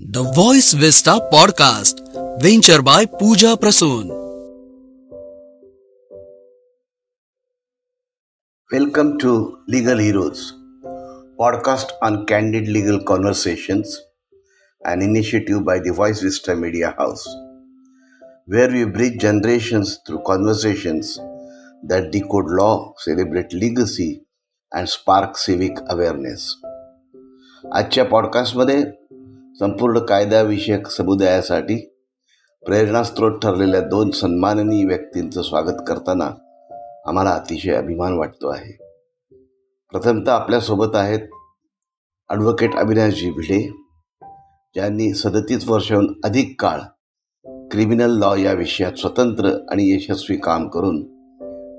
The Voice Vista Podcast, venture by Pooja Prasoon. Welcome to Legal Heroes, podcast on candid legal conversations, an initiative by the Voice Vista Media House, where we bridge generations through conversations that decode law, celebrate legacy, and spark civic awareness. आजच्या पॉडकास्टमध्ये संपूर्ण कायदाविषयक समुदायासाठी प्रेरणास्त्रोत ठरलेल्या 2 सन्माननीय व्यक्तींचं स्वागत करताना आम्हाला अतिशय अभिमान वाटतो आहे. प्रथमतः आपल्यासोबत आहेत ॲडव्होकेट अविनाशजी भिडे, ज्यांनी 37 वर्षांहून अधिक काळ क्रिमिनल लॉ या विषयात स्वतंत्र आणि यशस्वी काम करून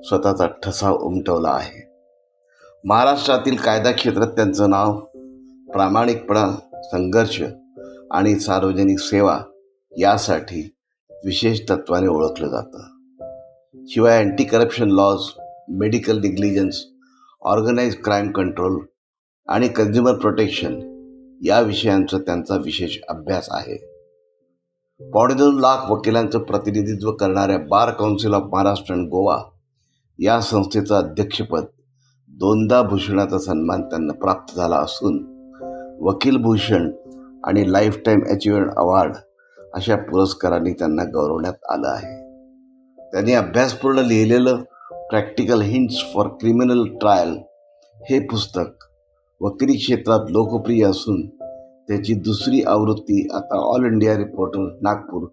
स्वतःचा ठसा उमटवला आहे. महाराष्ट्रातील कायदा क्षेत्रात त्यांचं नाव प्रामाणिकपणा, संघर्ष आणि सार्वजनिक सेवा यासाठी विशेष तत्वाने ओळखलं जातं. शिवाय anti corruption laws, medical negligence, organise crime control आणि कन्झ्युमर प्रोटेक्शन या विषयांचा त्यांचा विशेष अभ्यास आहे. 2.5 लाख वकिलांचं प्रतिनिधित्व करणाऱ्या बार काउन्सिल ऑफ महाराष्ट्र आणि गोवा या संस्थेचं अध्यक्षपद 2दा भूषणाचा सन्मान त्यांना प्राप्त झाला असून वकील भूषण आणि लाईफ टाईम अचिव्हमेंट अवॉर्ड अशा पुरस्कारांनी त्यांना गौरवण्यात आलं आहे. त्यांनी अभ्यासपूर्ण लिहिलेलं practical hints for criminal trial हे पुस्तक वकिली क्षेत्रात लोकप्रिय असून त्याची 2री आवृत्ती आता ऑल इंडिया रिपोर्टर नागपूर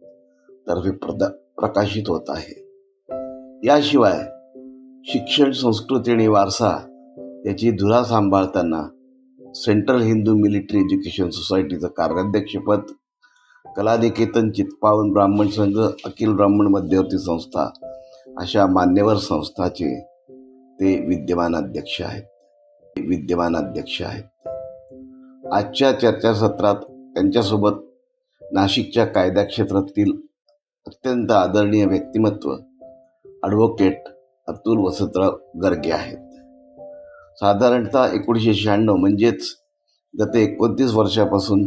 तर्फे प्रकाशित होत आहे. याशिवाय शिक्षण, संस्कृती आणि वारसा याची धुरा सांभाळताना सेंट्रल हिंदू मिलिटरी एज्युकेशन सोसायटीचं कार्याध्यक्षपद, कलानिकेतन, चित्पावन ब्राह्मण संघ, अखिल ब्राह्मण मध्यवर्ती संस्था अशा मान्यवर संस्थाचे ते विद्यमान अध्यक्ष आहेत. आजच्या चर्चासत्रात त्यांच्यासोबत नाशिकच्या कायदा क्षेत्रातील अत्यंत आदरणीय व्यक्तिमत्व ॲडव्होकेट अतुल वसंतराव गर्गे आहेत. साधारणतः 1996 म्हणजेच गत 29 वर्षापासून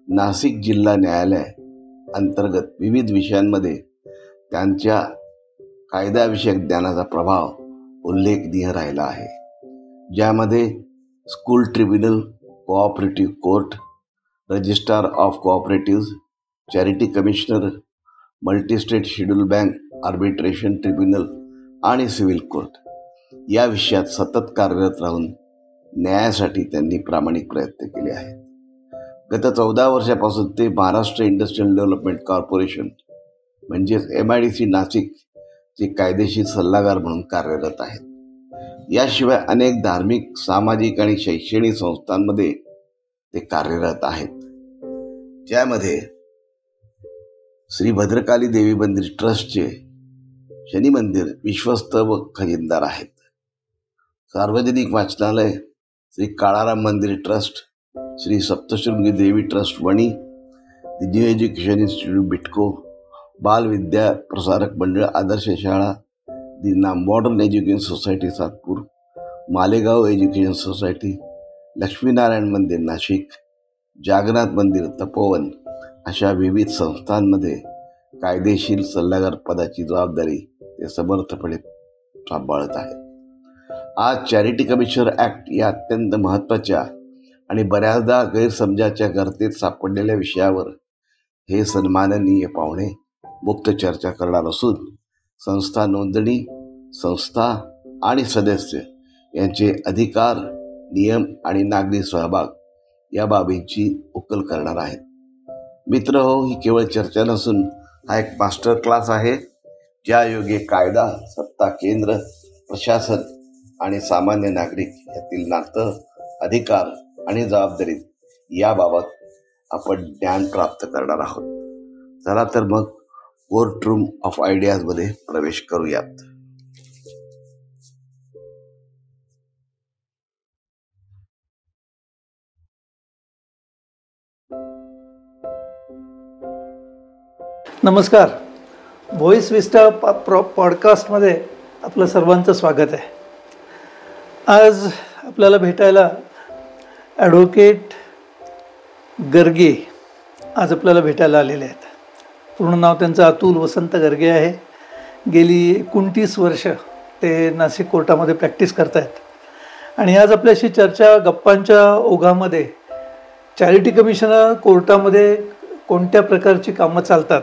नाशिक जिल्हा न्यायालय अंतर्गत विविध विषयांमध्ये त्यांच्या कायदाविषयक ज्ञानाचा प्रभाव उल्लेखनीय राहिला आहे, ज्यामध्ये school tribunal, cooperative court, registrar of cooperative, charity commissioner, multi-state schedule bank, arbitration tribunal आणि सिव्हिल कोर्ट या विषयात सतत कार्यरत राहून न्यायासाठी त्यांनी प्रामाणिक प्रयत्न केले आहेत. गत 14 वर्षापासून ते महाराष्ट्र इंडस्ट्रियल डेव्हलपमेंट कॉर्पोरेशन म्हणजेच MIDC नाशिकचे कायदेशीर सल्लागार म्हणून कार्यरत आहेत. याशिवाय अनेक धार्मिक, सामाजिक आणि शैक्षणिक संस्थांमध्ये ते कार्यरत आहेत, ज्यामध्ये श्री भद्रकाली देवी मंदिर ट्रस्टचे शनी मंदिर विश्वस्त व खजिनदार आहेत. सार्वजनिक वाचनालय, श्री काळाराम मंदिर trust, Shri Saptashrungi Devi trust Vani, the new education institute Bytco, Bal Vidya Prasarak Mandal Adarsh Shala, the modern education society Satpur, Malegaon education society, Laxminarayan Mandir Nashik, जागन्नाथ मंदिर तपोवन अशा विविध संस्थांमध्ये कायदेशीर सल्लागार पदाची जबाबदारी ते समर्थपणे सांभाळत आहेत. आज चॅरिटी कमिशनर ॲक्ट या अत्यंत महत्त्वाच्या आणि बऱ्याचदा गैरसमजाच्या गर्तेत सापडलेल्या विषयावर हे सन्माननीय पाहुणे मुक्त चर्चा करणार असून संस्था नोंदणी, संस्था आणि सदस्य यांचे अधिकार, नियम आणि नागरी सहभाग या बाबींची उकल करणार आहेत. मित्र हो, ही केवळ चर्चा नसून हा एक मास्टर क्लास आहे, ज्यायोगे कायदा, सत्ता केंद्र, प्रशासन आणि सामान्य नागरिक यातील नातं, अधिकार आणि जबाबदारी याबाबत आपण ज्ञान प्राप्त करणार आहोत. चला तर मग कोर्टरूम ऑफ आयडियाजमध्ये प्रवेश करूयात. नमस्कार. व्हॉइस विस्टा पॉडकास्टमध्ये आपलं सर्वांचं स्वागत आहे. आज आपल्याला भेटायला ॲडव्होकेट गर्गे आज आपल्याला भेटायला आलेले आहेत. पूर्ण नाव त्यांचं अतुल वसंत गर्गे आहे. गेली 29 वर्ष ते नाशिक कोर्टामध्ये प्रॅक्टिस करत आहेत. आणि आज आपल्याशी चर्चा गप्पांच्या ओघामध्ये चॅरिटी कमिशनर कोर्टामध्ये कोणत्या प्रकारची कामं चालतात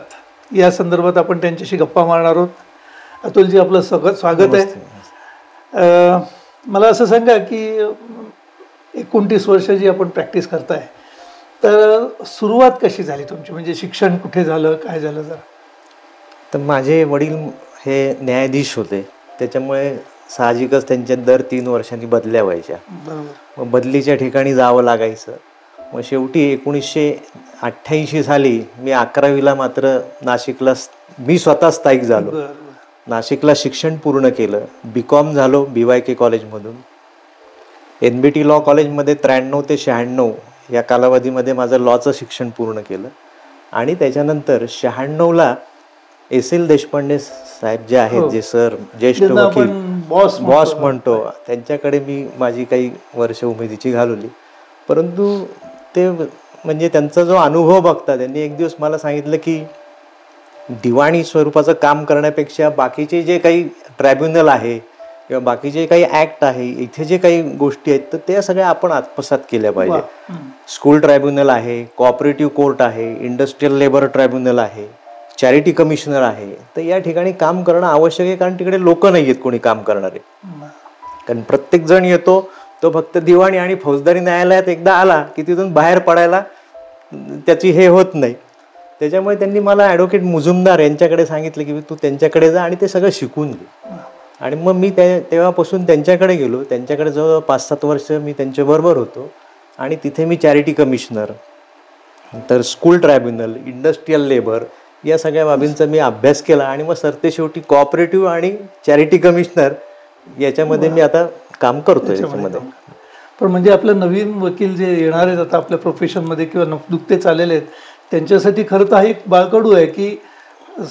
या संदर्भात आपण त्यांच्याशी गप्पा मारणार आहोत. अतुलजी, आपलं स्वागत आहे. मला असं सांगा की 29 वर्ष जी आपण प्रॅक्टिस करताय, तर सुरुवात कशी झाली तुमची? म्हणजे शिक्षण कुठे झालं, काय झालं जरा? तर माझे वडील हे न्यायाधीश होते, त्याच्यामुळे साहजिकच त्यांच्या दर 3 वर्षांनी बदल्या व्हायच्या. बरोबर. मग बदलीच्या ठिकाणी जावं लागायचं. मग शेवटी 1988 साली मी 11वीला मात्र नाशिकला मी स्वतः स्थायिक झालो. नाशिकला शिक्षण पूर्ण केलं. BCom झालो BYK कॉलेजमधून. NBT लॉ कॉलेजमध्ये 93 ते 96 या कालावधीमध्ये माझं लॉचं शिक्षण पूर्ण केलं. आणि त्याच्यानंतर 96ला SL देशपांडे साहेब जे आहेत, जे सर ज्येष्ठ वकील, बॉस म्हणतो, त्यांच्याकडे मी माझी काही वर्ष उमेदीची घालवली. परंतु ते म्हणजे त्यांचा जो अनुभव बघता, त्यांनी एक दिवस मला सांगितलं की दिवाणी स्वरूपाचं काम करण्यापेक्षा बाकीचे जे काही ट्रायब्युनल आहे किंवा बाकीचे काही ॲक्ट आहे, इथे जे काही गोष्टी आहेत, तर त्या सगळ्या आपण आत्मसात केल्या पाहिजे. स्कूल ट्रायब्युनल आहे, कोऑपरेटिव्ह कोर्ट आहे, इंडस्ट्रियल लेबर ट्रायब्युनल आहे, चॅरिटी कमिशनर आहे. तर या ठिकाणी काम करणं आवश्यक आहे, कारण तिकडे लोक नाही आहेत कोणी काम करणारे. कारण प्रत्येक जण येतो तो फक्त दिवाणी आणि फौजदारी न्यायालयात एकदा आला की तिथून बाहेर पडायला त्याची हे होत नाही. त्याच्यामुळे त्यांनी मला ॲडव्होकेट मुजुमदार यांच्याकडे सांगितलं की तू त्यांच्याकडे जा आणि ते सगळं शिकून घे. आणि मग मी तेव्हापासून त्यांच्याकडे गेलो. त्यांच्याकडे जवळ 5-7 वर्ष मी त्यांच्याबरोबर होतो. आणि तिथे मी चॅरिटी कमिशनर, तर स्कूल ट्रायब्युनल, इंडस्ट्रियल लेबर या सगळ्या बाबींचा मी अभ्यास केला. आणि मग सरतेशेवटी कोऑपरेटिव्ह आणि चॅरिटी कमिशनर याच्यामध्ये मी आता काम करतोय याच्यामध्ये. पण म्हणजे आपलं नवीन वकील जे येणार आहेत आता आपल्या प्रोफेशनमध्ये किंवा नुकतेच आलेले आहेत, त्यांच्यासाठी खरं तर हा एक बाळकडू आहे की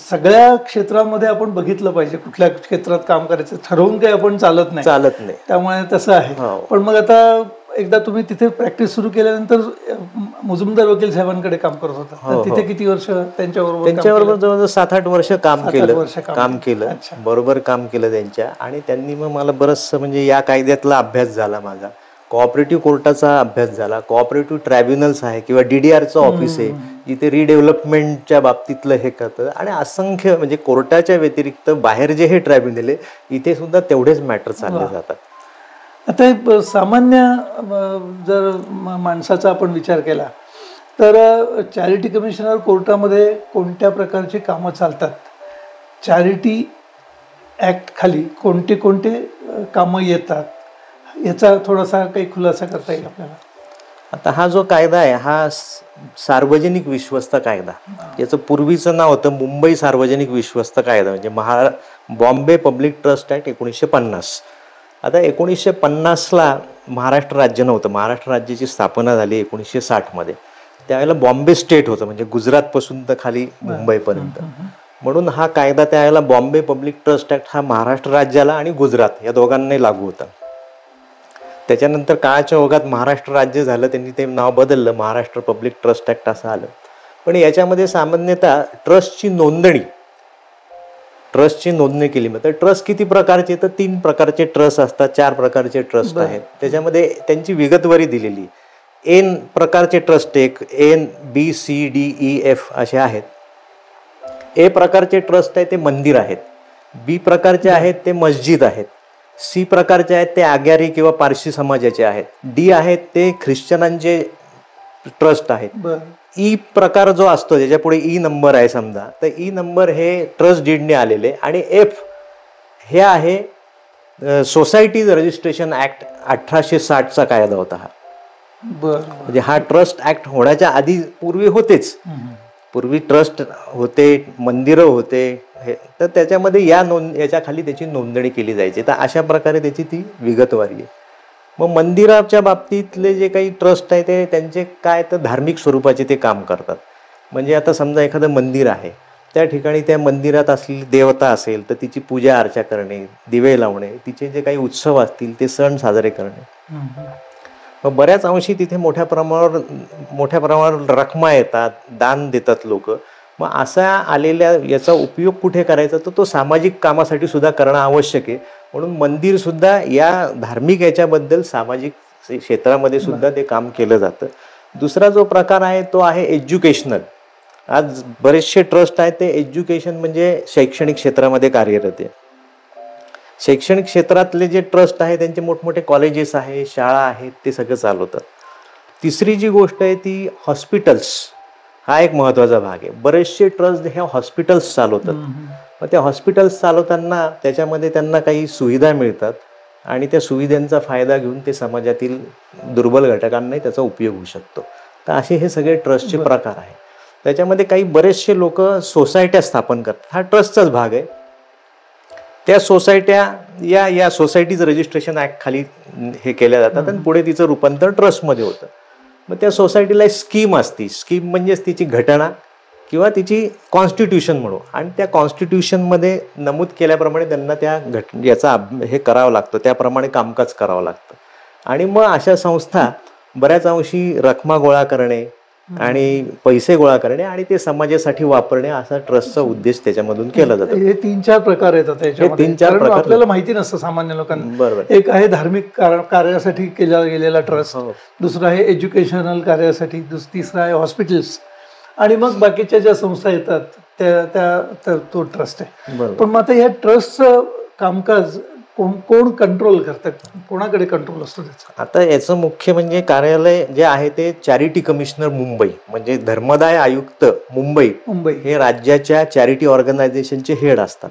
सगळ्या क्षेत्रामध्ये आपण बघितलं पाहिजे, कुठल्या क्षेत्रात काम करायचं ठरवून काही आपण चालत नाही. त्यामुळे तसं आहे. पण मग आता एकदा तुम्ही तिथे प्रॅक्टिस सुरू केल्यानंतर मुजुमदार वकील साहेबांकडे काम करत होता, तिथे किती वर्ष त्यांच्याबरोबर? जवळजवळ 7-8 वर्ष काम केलं. बरोबर काम केलं त्यांच्या. आणि त्यांनी मग मला बरंचसं म्हणजे या कायद्यातला अभ्यास झाला माझा, कोऑपरेटिव्ह कोर्टाचा अभ्यास झाला, कोऑपरेटिव्ह ट्रायब्युनल्स आहे किंवा DDRचं ऑफिस आहे जिथे रिडेव्हलपमेंटच्या बाबतीतलं हे करतं. आणि असंख्य म्हणजे कोर्टाच्या व्यतिरिक्त बाहेर जे हे ट्रायब्युनल आहे इथे सुद्धा तेवढेच मॅटर चालले जातात. आता सामान्य जर माणसाचा आपण विचार केला तर चॅरिटी कमिशनर कोर्टामध्ये कोणत्या प्रकारची कामं चालतात? चॅरिटी ॲक्ट खाली कोणते कोणते कामं येतात याचा थोडासा काही खुलासा करता येईल आपल्याला? आता हा जो कायदा आहे हा सार्वजनिक विश्वस्त कायदा, याचं पूर्वीचं नाव होतं मुंबई सार्वजनिक विश्वस्त कायदा, म्हणजे बॉम्बे पब्लिक ट्रस्ट ॲक्ट 1950. आता 1950ला महाराष्ट्र राज्य नव्हतं. महाराष्ट्र राज्याची स्थापना झाली 1960मध्ये. त्यावेळेला बॉम्बे स्टेट होतं, म्हणजे गुजरातपासून तर खाली मुंबईपर्यंत. म्हणून हा कायदा त्यावेळेला बॉम्बे पब्लिक ट्रस्ट ॲक्ट हा महाराष्ट्र राज्याला आणि गुजरात या दोघांनाही लागू होता. त्याच्यानंतर काळाच्या ओघात महाराष्ट्र राज्य झालं, त्यांनी ते नाव बदललं, महाराष्ट्र पब्लिक ट्रस्ट ॲक्ट असं आलं. पण याच्यामध्ये सामान्यतः ट्रस्टची नोंदणी केली. मग तर ट्रस्ट किती प्रकारचे? तर 3 प्रकारचे ट्रस्ट असतात, 4 प्रकारचे ट्रस्ट आहेत. त्याच्यामध्ये त्यांची विगतवारी दिलेली. N प्रकारचे ट्रस्ट एक, N, B, C, D, E, F असे आहेत. A प्रकारचे ट्रस्ट आहे ते मंदिर आहेत. B प्रकारचे आहेत ते मस्जिद आहेत. C प्रकारचे आहेत ते आग्यारी किंवा पारशी समाजाचे आहेत. D आहेत ते ख्रिश्चनांचे ट्रस्ट आहेत. E प्रकार जो असतो ज्याच्या पुढे E नंबर आहे समजा, तर E नंबर हे ट्रस्ट डीडने आलेले. आणि F हे आहे सोसायटीज रजिस्ट्रेशन ॲक्ट 1860चा कायदा होता हा. म्हणजे हा ट्रस्ट ॲक्ट होण्याच्या आधी पूर्वी होतेच. पूर्वी ट्रस्ट होते, मंदिरं होते, तर त्याच्यामध्ये याच्या खाली त्याची नोंदणी केली जायची. तर अशा प्रकारे त्याची ती विगतवारी आहे. मग मंदिराच्या बाबतीतले जे काही ट्रस्ट आहे ते त्यांचे काय तर धार्मिक स्वरूपाचे ते काम करतात. म्हणजे आता समजा एखादं मंदिर आहे, त्या ठिकाणी त्या मंदिरात असलेली देवता असेल तर तिची पूजा अर्चा करणे, दिवे लावणे, तिचे जे काही उत्सव असतील ते सण साजरे करणे. मग बऱ्याच अंशी तिथे मोठ्या प्रमाणावर रकमा येतात, दान देतात लोक. मग असा आलेल्या याचा उपयोग कुठे करायचा, तर तो सामाजिक कामासाठी सुद्धा करणं आवश्यक आहे. म्हणून मंदिर सुद्धा या धार्मिक याच्याबद्दल सामाजिक क्षेत्रामध्ये सुद्धा ते काम केलं जातं. दुसरा जो प्रकार आहे तो आहे एज्युकेशनल. आज बरेचसे ट्रस्ट आहेत ते एज्युकेशन म्हणजे शैक्षणिक क्षेत्रामध्ये कार्यरत आहे. शैक्षणिक क्षेत्रातले जे ट्रस्ट आहे त्यांचे मोठमोठे कॉलेजेस आहे, शाळा आहेत, ते सगळं चालवतात. तिसरी जी गोष्ट आहे ती हॉस्पिटल्स, हा एक महत्त्वाचा भाग आहे. बरेचसे ट्रस्ट हे हॉस्पिटल्स चालवतात. मग त्या हॉस्पिटल्स चालवताना त्याच्यामध्ये त्यांना काही सुविधा मिळतात आणि त्या सुविधांचा फायदा घेऊन ते समाजातील दुर्बल घटकांनाही त्याचा उपयोग होऊ शकतो. तर असे हे सगळे ट्रस्टचे प्रकार आहेत. त्याच्यामध्ये काही बरेचसे लोक सोसायट्या स्थापन करतात, हा ट्रस्टचाच भाग आहे. त्या सोसायट्या या सोसायटीज रजिस्ट्रेशन ॲक्ट खाली हे केल्या जातात आणि पुढे तिचं रूपांतर ट्रस्टमध्ये होतं. मग त्या सोसायटीला स्कीम असती. स्कीम म्हणजेच तिची घटना किंवा तिची कॉन्स्टिट्यूशन म्हणू, आणि त्या कॉन्स्टिट्यूशनमध्ये नमूद केल्याप्रमाणे त्यांना त्या याचा हे करावं लागतं, त्याप्रमाणे कामकाज करावं लागतं. आणि मग अशा संस्था बऱ्याच अंशी रकमा गोळा करणे आणि पैसे गोळा करणे आणि ते समाजासाठी वापरणे असा ट्रस्टचा उद्देश त्याच्यामधून केला जातो. हे 3-4 प्रकार येतात त्याच्यामध्ये. 3-4 प्रकार आपल्याला माहिती नसतं सामान्य लोकांना. बरोबर. एक आहे धार्मिक कार्यासाठी केला गेलेला ट्रस्ट, दुसरा आहे एज्युकेशनल कार्यासाठी, तिसरा आहे हॉस्पिटल्स, आणि मग बाकीच्या ज्या संस्था येतात त्या तो ट्रस्ट आहे. पण मग आता या ट्रस्टचं कामकाज कोण कंट्रोल करतात, कोणाकडे कंट्रोल असतो त्याचा? आता याचं मुख्य म्हणजे कार्यालय जे आहे ते चॅरिटी कमिशनर मुंबई, म्हणजे धर्मदाय आयुक्त मुंबई हे राज्याच्या चॅरिटी ऑर्गनायझेशनचे हेड असतात.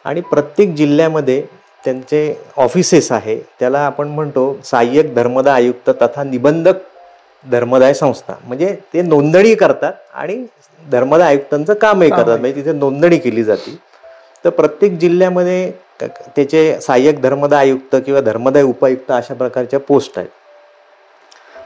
आणि प्रत्येक जिल्ह्यामध्ये त्यांचे ऑफिसेस आहे, त्याला आपण म्हणतो सहाय्यक धर्मदाय आयुक्त तथा निबंधक धर्मदाय संस्था. म्हणजे ते नोंदणी करतात आणि धर्मदाय आयुक्तांचं कामही करतात, म्हणजे तिथे नोंदणी केली जाते. तर प्रत्येक जिल्ह्यामध्ये त्याचे सहाय्यक धर्मदाय आयुक्त किंवा धर्मदाय उपायुक्त अशा प्रकारच्या पोस्ट आहेत.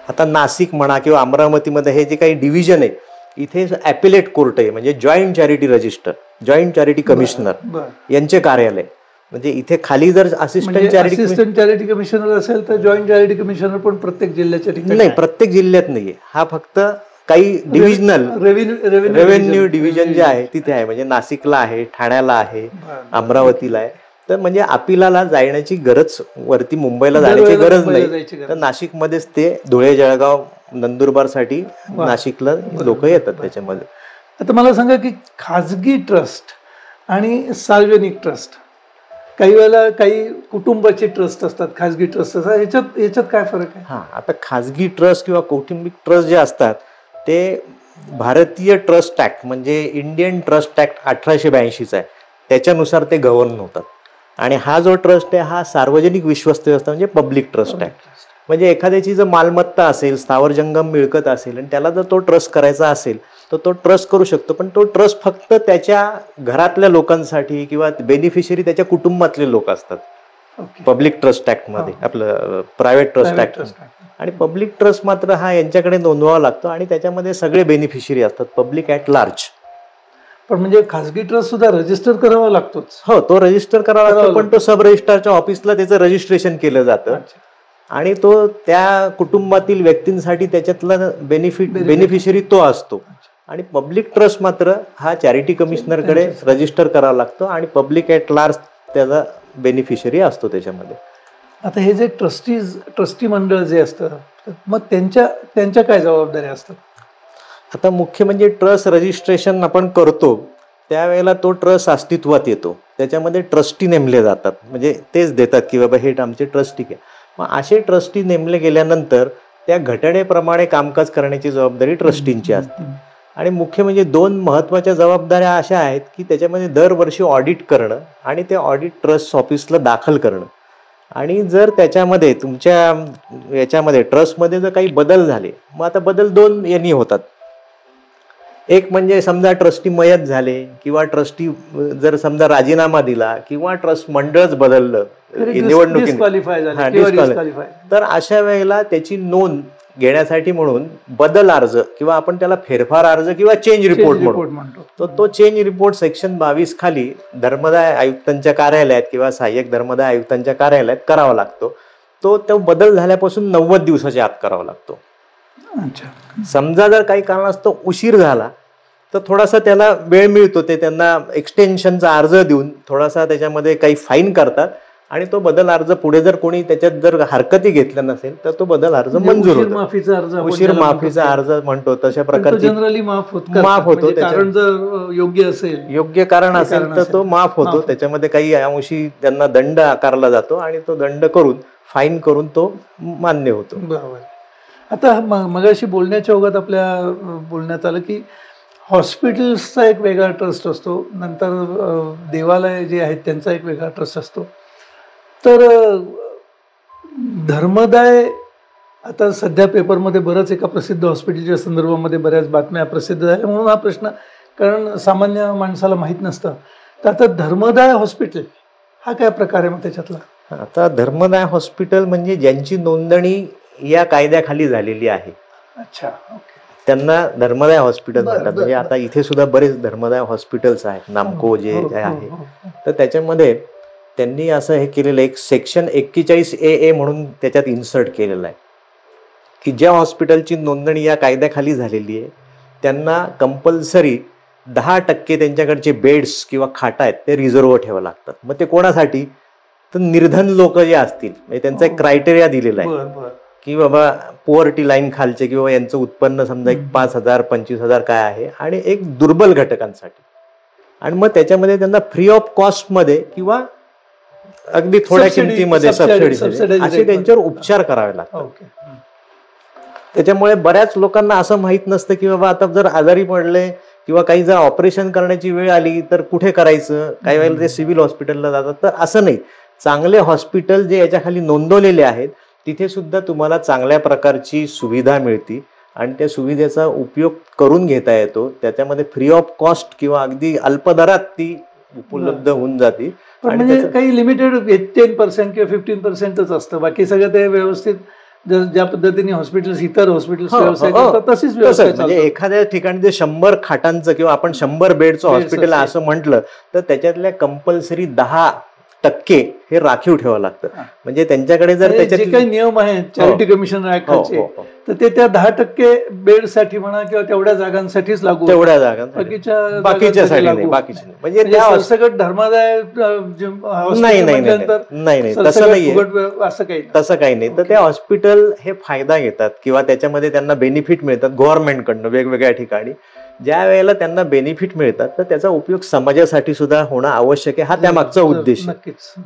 आता नाशिक म्हणा किंवा अमरावतीमध्ये हे जे काही डिव्हिजन आहे, इथे ॲपिलेट कोर्ट आहे, म्हणजे joint charity register, joint charity commissioner यांचे कार्यालय. म्हणजे इथे खाली जर असिस्टंट चॅरिटी कमिशनर असेल तर जॉईंट चॅरिटी कमिशनर पण प्रत्येक जिल्ह्याच्या ठिकाणी नाही, प्रत्येक जिल्ह्यात नाहीये. हा फक्त काही डिव्हिजनल रेव्हेन्यू डिव्हिजन जे आहे तिथे आहे. म्हणजे नाशिकला आहे, ठाण्याला आहे, अमरावतीला आहे. तर म्हणजे अपिलाला जाण्याची गरज, वरती मुंबईला जाण्याची गरज नाही. तर नाशिकमध्येच ते धुळे, जळगाव, नंदुरबारसाठी नाशिकला लोक येतात त्याच्यामध्ये. आता मला सांगा की खाजगी ट्रस्ट आणि सार्वजनिक ट्रस्ट, काही वेळेला काही कुटुंबाचे ट्रस्ट असतात, खाजगी ट्रस्ट असतात, याच्यात काय फरक आहे? हा, आता खाजगी ट्रस्ट किंवा कौटुंबिक ट्रस्ट जे असतात ते भारतीय ट्रस्ट ऍक्ट म्हणजे इंडियन ट्रस्ट ऍक्ट 1882 आहे, त्याच्यानुसार ते गव्हर्न होतात. आणि हा जो ट्रस्ट आहे हा सार्वजनिक विश्वस्त व्यवस्था म्हणजे पब्लिक ट्रस्ट ऍक्ट. म्हणजे एखाद्याची जर मालमत्ता असेल, स्थावर जंगम मिळकत असेल आणि त्याला जर तो ट्रस्ट करायचा असेल तर तो ट्रस्ट करू शकतो. पण तो ट्रस्ट फक्त त्याच्या घरातल्या लोकांसाठी किंवा बेनिफिशरी त्याच्या कुटुंबातले लोक असतात पब्लिक ट्रस्ट ऍक्ट मध्ये, आपलं प्रायव्हेट ट्रस्ट ऍक्ट. आणि पब्लिक ट्रस्ट मात्र हा यांच्याकडे नोंदवावा लागतो आणि त्याच्यामध्ये सगळे बेनिफिशरी असतात, पब्लिक ॲट लार्ज. पण म्हणजे खाजगी ट्रस्ट सुद्धा रजिस्टर करावा लागतोच? हो, तो रजिस्टर करावा लागतो, पण तो सब रजिस्ट्रारच्या ऑफिसला त्याचं रजिस्ट्रेशन केलं जातं आणि तो त्या कुटुंबातील व्यक्तींसाठी त्याच्यातला बेनिफिशरी तो असतो. आणि पब्लिक ट्रस्ट मात्र हा चॅरिटी कमिशनरकडे रजिस्टर करावा लागतो आणि पब्लिक ॲट लार्ज त्याचा बेनिफिशरी असतो त्याच्यामध्ये. आता हे जे ट्रस्टी मंडळ जे असतं मग त्यांच्या काय जबाबदाऱ्या असतात? आता मुख्य म्हणजे ट्रस्ट रजिस्ट्रेशन आपण करतो त्यावेळेला तो ट्रस्ट अस्तित्वात येतो, त्याच्यामध्ये ट्रस्टी नेमले जातात, म्हणजे तेच देतात की बाबा हे आमचे ट्रस्टी आहे. मग असे ट्रस्टी नेमले गेल्यानंतर त्या घटनेप्रमाणे कामकाज करण्याची जबाबदारी ट्रस्टींची असते. आणि मुख्य म्हणजे 2 महत्त्वाच्या जबाबदाऱ्या अशा आहेत की त्याच्यामध्ये दरवर्षी ऑडिट करणं आणि ते ऑडिट ट्रस्ट ऑफिसला दाखल करणं. आणि जर त्याच्यामध्ये तुमच्या याच्यामध्ये ट्रस्टमध्ये जर काही बदल झाले, मग आता बदल 2 यांनी होतात. एक म्हणजे समजा ट्रस्टी मयत झाले किंवा ट्रस्टी जर समजा राजीनामा दिला किंवा ट्रस्ट मंडळच बदललं निवडणुकीत, तर अशा वेळेला त्याची नोंद घेण्यासाठी म्हणून बदल अर्ज किंवा आपण त्याला फेरफार अर्ज किंवा चेंज रिपोर्ट म्हणतो. तर तो चेंज रिपोर्ट सेक्शन 22 खाली धर्मदाय आयुक्तांच्या कार्यालयात किंवा सहाय्यक धर्मदाय आयुक्तांच्या कार्यालयात करावा लागतो. तो बदल झाल्यापासून 90 दिवसाच्या आत करावा लागतो. अच्छा. समजा जर काही कारणास्तव उशीर झाला तर थोडासा त्याला वेळ मिळतो, ते त्यांना एक्सटेन्शनचा अर्ज देऊन थोडासा त्याच्यामध्ये काही फाईन करतात आणि तो बदल अर्ज पुढे जर कोणी त्याच्यात जर हरकती घेतला नसेल तर तो बदल अर्ज मंजूर होतो. माफीचा अर्ज, उशीर माफीचा अर्ज म्हणतो तशा प्रकारे जनरली माफ होतो. कारण जर योग्य असेल, योग्य कारण असेल तर तो माफ होतो. त्याच्यामध्ये काही अंशी त्यांना दंड आकारला जातो आणि तो दंड करून फाईन करून तो मान्य होतो. बरोबर. आता मगाशी बोलण्याच्या ओघात आपल्या बोलण्यात आलं की हॉस्पिटल्सचा एक वेगळा ट्रस्ट असतो, नंतर देवालय जे आहेत त्यांचा एक वेगळा ट्रस्ट असतो. तर धर्मदाय आता सध्या पेपरमध्ये बरंच एका प्रसिद्ध हॉस्पिटलच्या संदर्भामध्ये बऱ्याच बातम्या प्रसिद्ध झाल्या, म्हणून हा प्रश्न, कारण सामान्य माणसाला माहीत नसतं. तर आता धर्मदाय हॉस्पिटल हा काय प्रकार आहे मग त्याच्यातला? आता धर्मदाय हॉस्पिटल म्हणजे ज्यांची नोंदणी या कायद्याखाली झालेली आहे. अच्छा. त्यांना धर्मदाय हॉस्पिटल म्हणतात. म्हणजे आता इथे सुद्धा बरेच धर्मदाय हॉस्पिटल्स आहेत, नामको जे आहे. तर त्याच्यामध्ये त्यांनी असं हे केलेलं एक सेक्शन 41AA म्हणून त्याच्यात इन्सर्ट केलेलं आहे की ज्या हॉस्पिटलची नोंदणी या कायद्याखाली झालेली आहे त्यांना कंपल्सरी 10% त्यांच्याकडचे बेड्स किंवा खाटा आहेत ते रिझर्व्ह ठेवावं लागतात. मग ते कोणासाठी? तर निर्धन लोक जे असतील, म्हणजे त्यांचा एक क्रायटेरिया दिलेला आहे की बाबा पोवर्टी लाईन खालचे किंवा यांचं उत्पन्न समजा एक 5,000 25,000 काय आहे, आणि एक दुर्बल घटकांसाठी. आणि मग त्याच्यामध्ये त्यांना फ्री ऑफ कॉस्ट मध्ये किंवा अगदी थोड्या किमतीमध्ये सबसिडी असे त्यांच्यावर उपचार करावे लागतात. त्याच्यामुळे बऱ्याच लोकांना असं माहित नसतं की बाबा आता जर आजारी पडले किंवा काही जर ऑपरेशन करण्याची वेळ आली तर कुठे करायचं. काही वेळेला ते सिव्हिल हॉस्पिटलला जातात. तर असं नाही, चांगले हॉस्पिटल जे याच्या खाली नोंदवलेले आहेत तिथे सुद्धा तुम्हाला चांगल्या प्रकारची सुविधा मिळते आणि त्या सुविधेचा उपयोग करून घेता येतो. त्याच्यामध्ये फ्री ऑफ कॉस्ट किंवा अगदी अल्प दरात ती उपलब्ध होऊन जाते. म्हणजे काही लिमिटेड 10% किंवा 15%च असतं, बाकी सगळं ते व्यवस्थित ज्या पद्धतीने हॉस्पिटल्स, इतर हॉस्पिटल्स व्यवसाय करतात तशीच व्यवस्था. म्हणजे एखाद्या ठिकाणी जे 100 खाटांचं किंवा आपण 100 बेडचं हॉस्पिटल असं म्हटलं तर त्याच्यातल्या कंपल्सरी 10% हे राखीव ठेवावं लागतं. म्हणजे त्यांच्याकडे जर त्याचे काही नियम आहेत चॅरिटी कमिशन ऍक्टचे तर ते त्या 10% बेडसाठी म्हणा किंवा तेवढ्या जागांसाठीच लागू, तेवढ्या जागा बाकीच्यासाठी नाही. म्हणजे सरसकट धर्मादाय नाही, तसं काही नाही. तर त्या हॉस्पिटल हे फायदा घेतात किंवा त्याच्यामध्ये त्यांना बेनिफिट मिळतात गव्हर्नमेंटकडनं वेगवेगळ्या ठिकाणी. ज्या वेळेला त्यांना बेनिफिट मिळतात तर त्याचा उपयोग समाजासाठी सुद्धा होणं आवश्यक आहे, हा त्यामागचा उद्देश.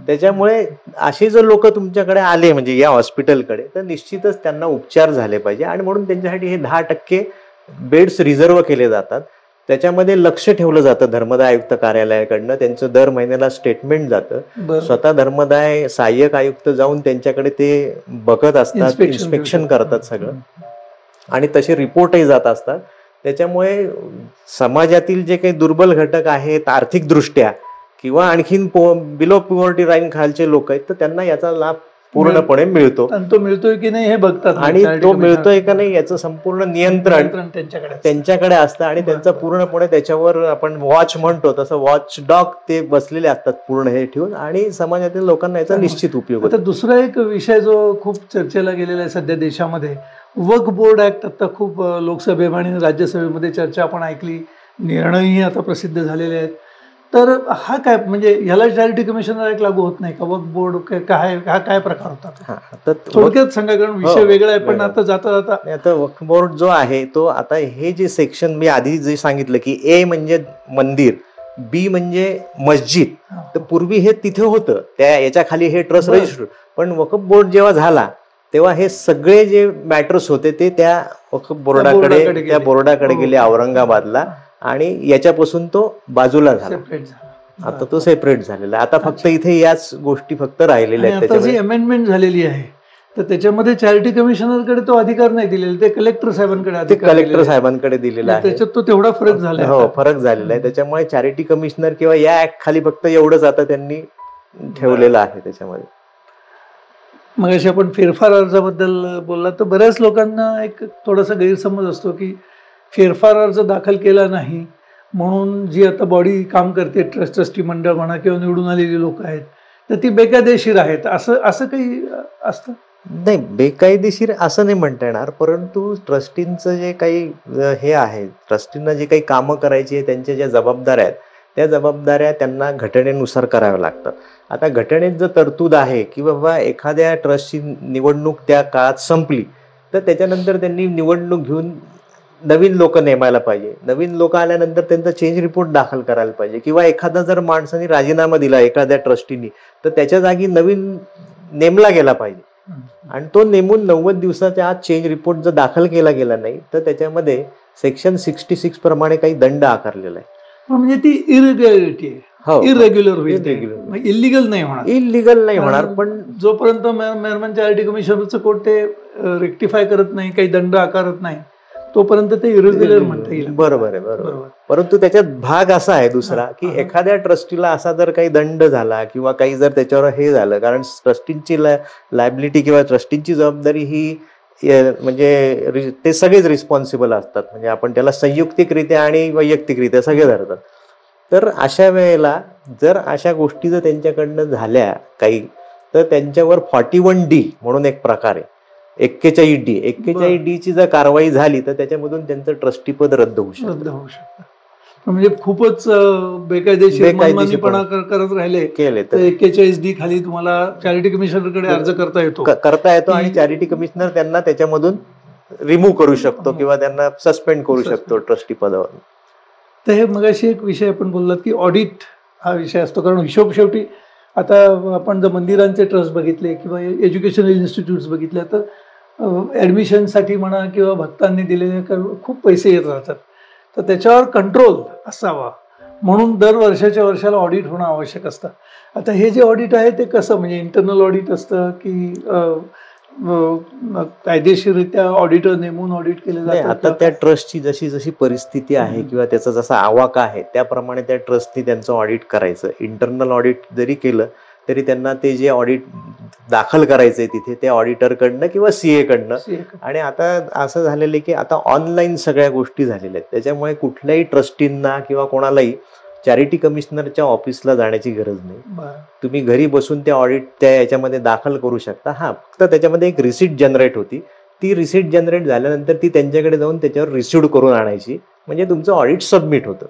त्याच्यामुळे असे जर लोक तुमच्याकडे आले म्हणजे या हॉस्पिटलकडे तर निश्चितच त्यांना उपचार झाले पाहिजे आणि म्हणून त्यांच्यासाठी हे 10% बेड्स रिझर्व्ह केले जातात. त्याच्यामध्ये लक्ष ठेवलं जातं धर्मदाय आयुक्त कार्यालयाकडनं. त्यांचं दर महिन्याला स्टेटमेंट जातं. स्वतः धर्मदाय सहाय्यक आयुक्त जाऊन त्यांच्याकडे ते बघत असतात, इन्स्पेक्शन करतात सगळं आणि तसे रिपोर्टही जात असतात. त्याच्यामुळे समाजातील जे काही दुर्बल घटक आहेत आर्थिकदृष्ट्या किंवा आणखीन बिलो पॉवर्टी लाईन खालचे लोक आहेत तर त्यांना याचा लाभ पूर्णपणे मिळतो. तो मिळतोय की नाही हे बघतात आणि तो मिळतोय का नाही याचं संपूर्ण नियंत्रण त्यांच्याकडे असतं आणि त्यांचा पूर्णपणे त्याच्यावर आपण वॉच म्हणतो तसं वॉच डॉग ते बसलेले असतात पूर्ण हे ठेवून आणि समाजातील लोकांना याचा निश्चित उपयोग होतो. आता दुसरा एक विषय जो खूप चर्चेला गेलेला आहे सध्या देशामध्ये, वक्फ बोर्ड ऍक्ट. आता खूप लोकसभेमध्ये आणि राज्यसभेमध्ये चर्चा आपण ऐकली, निर्णयही आता प्रसिद्ध झालेले आहेत. तर हा काय म्हणजे ह्याला चॅरिटी कमिशनर ऍक्ट लागू होत नाही का? वक्फ बोर्ड काय, हा काय प्रकार होता थोडक्यात सांगा, कारण विषय वेगळा आहे. पण आता आता वक्फ बोर्ड जो आहे तो आता हे जे सेक्शन मी आधी जे सांगितलं की ए म्हणजे मंदिर, बी म्हणजे मस्जिद, तर पूर्वी हे तिथे होतं त्या याच्या खाली हे ट्रस्ट रजिस्टर. पण वक्फ बोर्ड जेव्हा झाला तेव्हा हे सगळे जे मॅटर्स होते ते त्या वक्फ बोर्डाकडे गेले औरंगाबादला आणि याच्यापासून तो बाजूला झाला. आता तो सेपरेट झालेला. आता फक्त इथे याच गोष्टी फक्त राहिलेल्या आहेत. त्याची अमेंडमेंट झालेली आहे तर त्याच्यामध्ये चॅरिटी कमिशनरकडे तो अधिकार नाही दिलेला, ते कलेक्टर साहेबांकडे दिलेला आहे. त्याच्यात तो तेवढा फरक झाला. हो, फरक झालेला आहे. त्याच्यामुळे चॅरिटी कमिशनर किंवा या ऍक्ट खाली फक्त एवढंच आता त्यांनी ठेवलेलं आहे. त्याच्यामध्ये मग अशी आपण फेरफार अर्जाबद्दल बोलला तर बऱ्याच लोकांना एक थोडासा गैरसमज असतो की फेरफार अर्ज दाखल केला नाही म्हणून जी आता बॉडी काम करते, ट्रस्टी मंडळ म्हणा किंवा निवडून आलेली लोक आहेत तर ती बेकायदेशीर आहेत, असं काही असतं. नाही, बेकायदेशीर असं नाही म्हणता येणार, परंतु ट्रस्टींचं जे काही हे आहे, ट्रस्टींना जे काही कामं करायची आहे, त्यांच्या ज्या जबाबदाऱ्या आहेत, त्या जबाबदाऱ्या त्यांना घटनेनुसार कराव्या लागतात. आता घटनेत जर तरतूद आहे की बाबा एखाद्या ट्रस्टची निवडणूक त्या काळात संपली, तर त्याच्यानंतर त्यांनी निवडणूक घेऊन नवीन लोक नेमायला पाहिजे. नवीन लोक आल्यानंतर त्यांचा चेंज रिपोर्ट दाखल करायला पाहिजे, किंवा एखादा जर माणसाने राजीनामा दिला एखाद्या ट्रस्टीनी, तर त्याच्या जागी नवीन नेमला गेला पाहिजे. आणि तो नेमून 90 दिवसाच्या आत चेंज रिपोर्ट जर दाखल केला गेला नाही, तर त्याच्यामध्ये सेक्शन 66 प्रमाणे काही दंड आकारलेला आहे. म्हणजे ती इरेग्युलरिटी आहे, हो, इरेग्युलर होईल, इलिगल नाही होणार. इलिगल नाही होणार, पण जोपर्यंत मेहरबान चॅरिटी कमिशनरचं कोर्ट ते रेक्टिफाय करत नाही, काही दंड आकारत नाही, तोपर्यंत ते इरेग्युलर म्हणता येईल. बरोबर आहे, बरोबर. परंतु त्याच्यात भाग असा आहे दुसरा, की एखाद्या ट्रस्टीला असा जर काही दंड झाला किंवा काही जर त्याच्यावर हे झालं, कारण ट्रस्टींची लायबिलिटी किंवा ट्रस्टींची जबाबदारी ही म्हणजे ते सगळेच रिस्पॉन्सिबल असतात, म्हणजे आपण त्याला संयुक्तिकरित्या आणि वैयक्तिकरित्या सगळे धरतात. तर अशा वेळेला जर अशा गोष्टी जर त्यांच्याकडनं झाल्या काही, तर त्यांच्यावर 41D म्हणून एक प्रकार आहे, 41D ची जर कारवाई झाली, तर त्याच्यामधून त्यांचं ट्रस्टीपद रद्द होऊ शकतं. म्हणजे खूपच बेकायदेशीरपणा करत राहिले केले तर 41D खाली तुम्हाला चॅरिटी कमिशनरकडे अर्ज करता येतो आणि चॅरिटी कमिशनर त्यांना त्याच्यामधून रिमूव्ह करू शकतो किंवा त्यांना सस्पेंड करू शकतो ट्रस्टी पदावर. तर हे मगाशी एक विषय आपण बोललात की ऑडिट हा विषय असतो, कारण हिशोब शेवटी आता आपण जर मंदिरांचे ट्रस्ट बघितले किंवा एज्युकेशनल इन्स्टिट्यूट्स बघितले, तर ॲडमिशनसाठी म्हणा किंवा भक्तांनी दिलेले खूप पैसे येत राहतात, तर त्याच्यावर कंट्रोल असावा म्हणून दर वर्षाला ऑडिट होणं आवश्यक असतं. आता हे जे ऑडिट आहे ते कसं, म्हणजे इंटरनल ऑडिट असतं की कायदेशीररित्या ऑडिटर नेमून ऑडिट केले जाते? आता त्या ट्रस्टची जशी जशी परिस्थिती आहे किंवा त्याचा जसा आवाका आहे त्याप्रमाणे त्या ट्रस्टनी त्यांचं ऑडिट करायचं. इंटरनल ऑडिट जरी केलं तरी त्यांना ते जे ऑडिट दाखल करायचंय तिथे ते ऑडिटरकडनं किंवा सीए कडनं. आणि आता असं झालेलं आहे की आता ऑनलाईन सगळ्या गोष्टी झालेल्या आहेत, त्याच्यामुळे कुठल्याही ट्रस्टींना किंवा कोणालाही चॅरिटी कमिशनरच्या ऑफिसला जाण्याची गरज नाही. तुम्ही घरी बसून त्या ऑडिट त्या याच्यामध्ये दाखल करू शकता. हा, फक्त त्याच्यामध्ये एक रिसिट जनरेट होती, ती रिसिट जनरेट झाल्यानंतर ती त्यांच्याकडे जाऊन त्याच्यावर रिसिव्ह करून आणायची, म्हणजे तुमचं ऑडिट सबमिट होतं.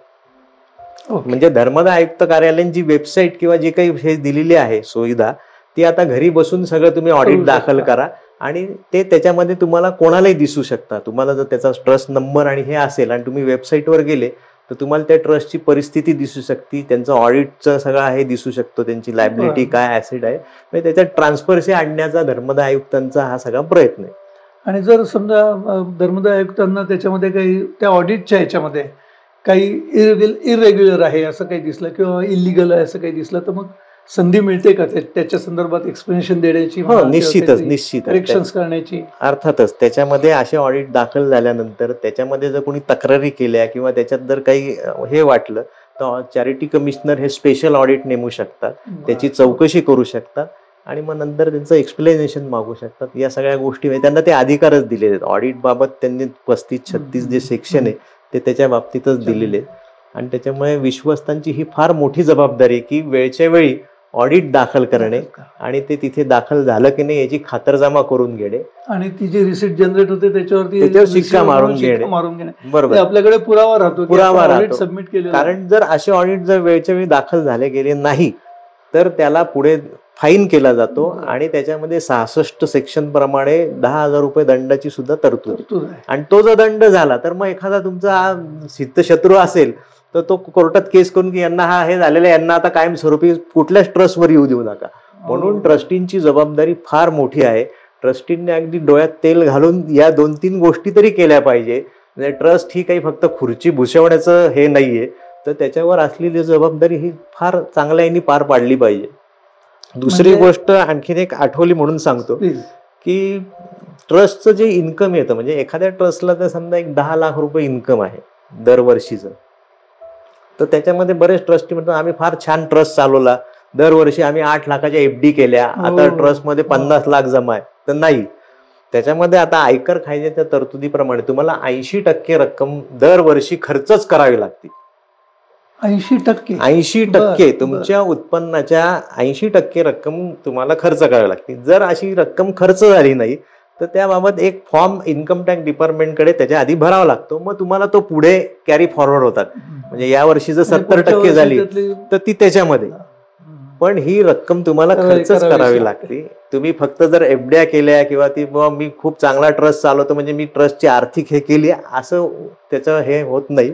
म्हणजे धर्मदाय आयुक्त कार्यालयांची वेबसाईट किंवा जे काही हे दिलेली आहे सुविधा, ती आता घरी बसून सगळं तुम्ही ऑडिट दाखल करा आणि ते त्याच्यामध्ये तुम्हाला कोणालाही दिसू शकता. तुम्हाला जर त्याचा ट्रस्ट नंबर आणि हे असेल आणि तुम्ही वेबसाईटवर गेले तर तुम्हाला त्या ट्रस्टची परिस्थिती दिसू शकते, त्यांचं ऑडिटचं सगळं हे दिसू शकतो, त्यांची लायबिलिटी काय ऍसेट आहे, म्हणजे त्याच्यात ट्रान्सपरन्सी आणण्याचा धर्मदाय आयुक्तांचा हा सगळा प्रयत्न आहे. आणि जर समजा धर्मदाय आयुक्तांना त्याच्यामध्ये काही त्या ऑडिटच्या ह्याच्यामध्ये काही इरेग्युलर आहे असं काही दिसलं किंवा इलिगल आहे असं काही दिसलं, तर मग संधी मिळते का त्याच्या संदर्भात एक्सप्लेनेशन देण्याची? हो, निश्चित करेक्शन्स करण्याची. अर्थातच त्याच्यामध्ये असे ऑडिट दाखल झाल्यानंतर त्याच्यामध्ये जर कोणी तक्रारी केल्या किंवा त्याच्यात जर काही हे वाटलं तर चॅरिटी कमिशनर हे स्पेशल ऑडिट नेमू शकतात, त्याची चौकशी करू शकतात आणि मग नंतर त्यांचं एक्सप्लेनेशन मागू शकतात. या सगळ्या गोष्टी त्यांना ते अधिकारच दिलेले आहेत. ऑडिट बाबत त्यांनी 35-36 जे सेक्शन आहे ते त्याच्या बाबतीतच दिलेले आहेत. आणि त्याच्यामुळे विश्वस्तांची ही फार मोठी जबाबदारी आहे की वेळच्या वेळी ऑडिट दाखल करणे आणि ते तिथे दाखल झालं की नाही याची खातरजमा करून घेणे आणि ती जी रिसिट जनरेट होते त्याच्यावर शिक्का मारून घेणे. बरोबर, आपल्याकडे पुरावा राहतो सबमिट केले. कारण जर असे ऑडिट जर वेळच्या वेळी दाखल झाले गेले नाही तर त्याला पुढे फाईन केला जातो आणि त्याच्यामध्ये 66 सेक्शन प्रमाणे 10,000 रुपये दंडाची सुद्धा तरतूद. आणि तो जर दंड झाला तर मग एखादा तुमचा हितशत्रू असेल तर तो कोर्टात केस करून की यांना हे झालेलं, यांना आता कायमस्वरूपी कुठल्याच ट्रस्टवर येऊ देऊ नका. म्हणून ट्रस्टींची जबाबदारी फार मोठी आहे. ट्रस्टींनी अगदी डोळ्यात तेल घालून या 2-3 गोष्टी तरी केल्या पाहिजे. म्हणजे ट्रस्ट ही काही फक्त खुर्ची भुसवण्याचं हे नाहीये, तर त्याच्यावर असलेली जबाबदारी ही फार चांगल्या यांनी पार पाडली पाहिजे. दुसरी गोष्ट आणखीन एक आठवली म्हणून सांगतो की ट्रस्टचं जे इन्कम येतं, म्हणजे एखाद्या ट्रस्टला तर समजा एक 10 लाख रुपये इन्कम आहे दरवर्षीचं, तर त्याच्यामध्ये बरेच ट्रस्टी म्हणतात आम्ही फार छान ट्रस्ट चालवला, दरवर्षी आम्ही 8 लाखाच्या FD केल्या, आता ट्रस्टमध्ये 50 लाख जमा आहे. तर नाही, त्याच्यामध्ये आता आयकर कायद्याच्या तरतुदीप्रमाणे तुम्हाला 80% रक्कम दरवर्षी खर्चच करावी लागते. 80% 80% तुमच्या उत्पन्नाच्या 80% रक्कम तुम्हाला खर्च करावी लागते. जर अशी रक्कम खर्च झाली नाही तर त्याबाबत एक फॉर्म इन्कम टॅक्स डिपार्टमेंटकडे त्याच्या आधी भरावा लागतो. मग तुम्हाला तो पुढे कॅरी फॉरवर्ड होतात. म्हणजे या वर्षी जर 70% झाली तर ती त्याच्यामध्ये, पण ही रक्कम तुम्हाला खर्चच करावी लागते. तुम्ही फक्त जर एफड्या केल्या किंवा ती मी खूप चांगला ट्रस्ट चालवतो म्हणजे मी ट्रस्टची आर्थिक हे केली असं त्याचं हे होत नाही.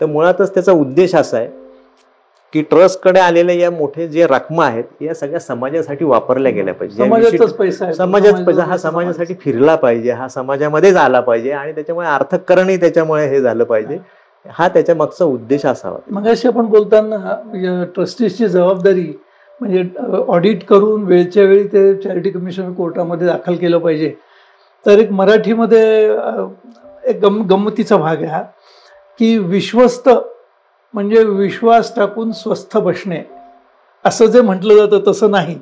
तर मुळातच त्याचा उद्देश असा आहे की ट्रस्टकडे आलेल्या या मोठे जे रकमा आहेत या सगळ्या समाजासाठी वापरल्या गेल्या पाहिजे. समाजात पैसा हा समाजासाठी फिरला पाहिजे, हा समाजामध्येच आला पाहिजे आणि त्याच्यामुळे अर्थकरणही त्याच्यामुळे हे झालं पाहिजे. हा त्याच्या मागचा उद्देश असावा. मग अशी आपण बोलताना ट्रस्टीजची जबाबदारी म्हणजे ऑडिट करून वेळच्या वेळी ते चॅरिटी कमिशन कोर्टामध्ये दाखल केलं पाहिजे. तर एक मराठीमध्ये एक गंमतीचा भाग आहे हा की विश्वस्त म्हणजे विश्वास टाकून स्वस्थ बसणे असं जे म्हटलं जातं तसं नाही.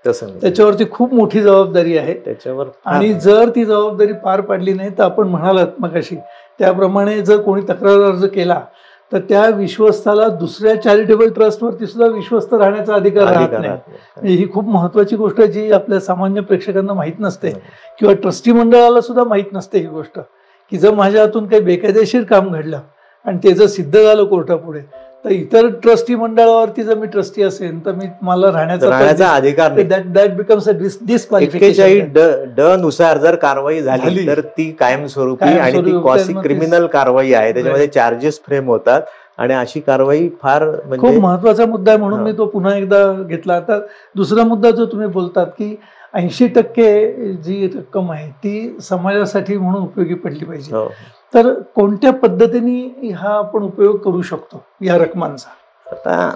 त्याच्यावरती खूप मोठी जबाबदारी आहे त्याच्यावर, आणि जर ती जबाबदारी पार पाडली नाही तर आपण म्हणालात मगाशी त्याप्रमाणे जर कोणी तक्रार अर्ज केला तर त्या विश्वस्ताला दुसऱ्या चॅरिटेबल ट्रस्टवरती सुद्धा विश्वस्त राहण्याचा अधिकार राहत नाही. ही खूप महत्वाची गोष्ट आहे जी आपल्या सामान्य प्रेक्षकांना माहीत नसते किंवा ट्रस्टी मंडळाला सुद्धा माहीत नसते ही गोष्ट, की जर माझ्या हातून काही बेकायदेशीर काम घडलं आणि ते जर सिद्ध झालं कोर्टापुढे तर इतर ट्रस्टी मंडळावरती जर मी ट्रस्टी असेल तर मला राहण्याचा अधिकार नाही. That becomes a disqualification. ड नुसार जर कारवाई झाली तर ती कायमस्वरूपी आणि ती क्वासी क्रिमिनल कारवाई आहे. त्याच्यामध्ये चार्जेस फ्रेम होतात आणि अशी कारवाई फार म्हणजे खूप महत्वाचा मुद्दा आहे म्हणून मी तो पुन्हा एकदा घेतला. आता दुसरा मुद्दा जो तुम्ही बोलतात की 80% जी रक्कम आहे ती समाजासाठी म्हणून उपयोगी पडली पाहिजे. तर कोणत्या पद्धतीने हा आपण उपयोग करू शकतो या रकमांचा? आता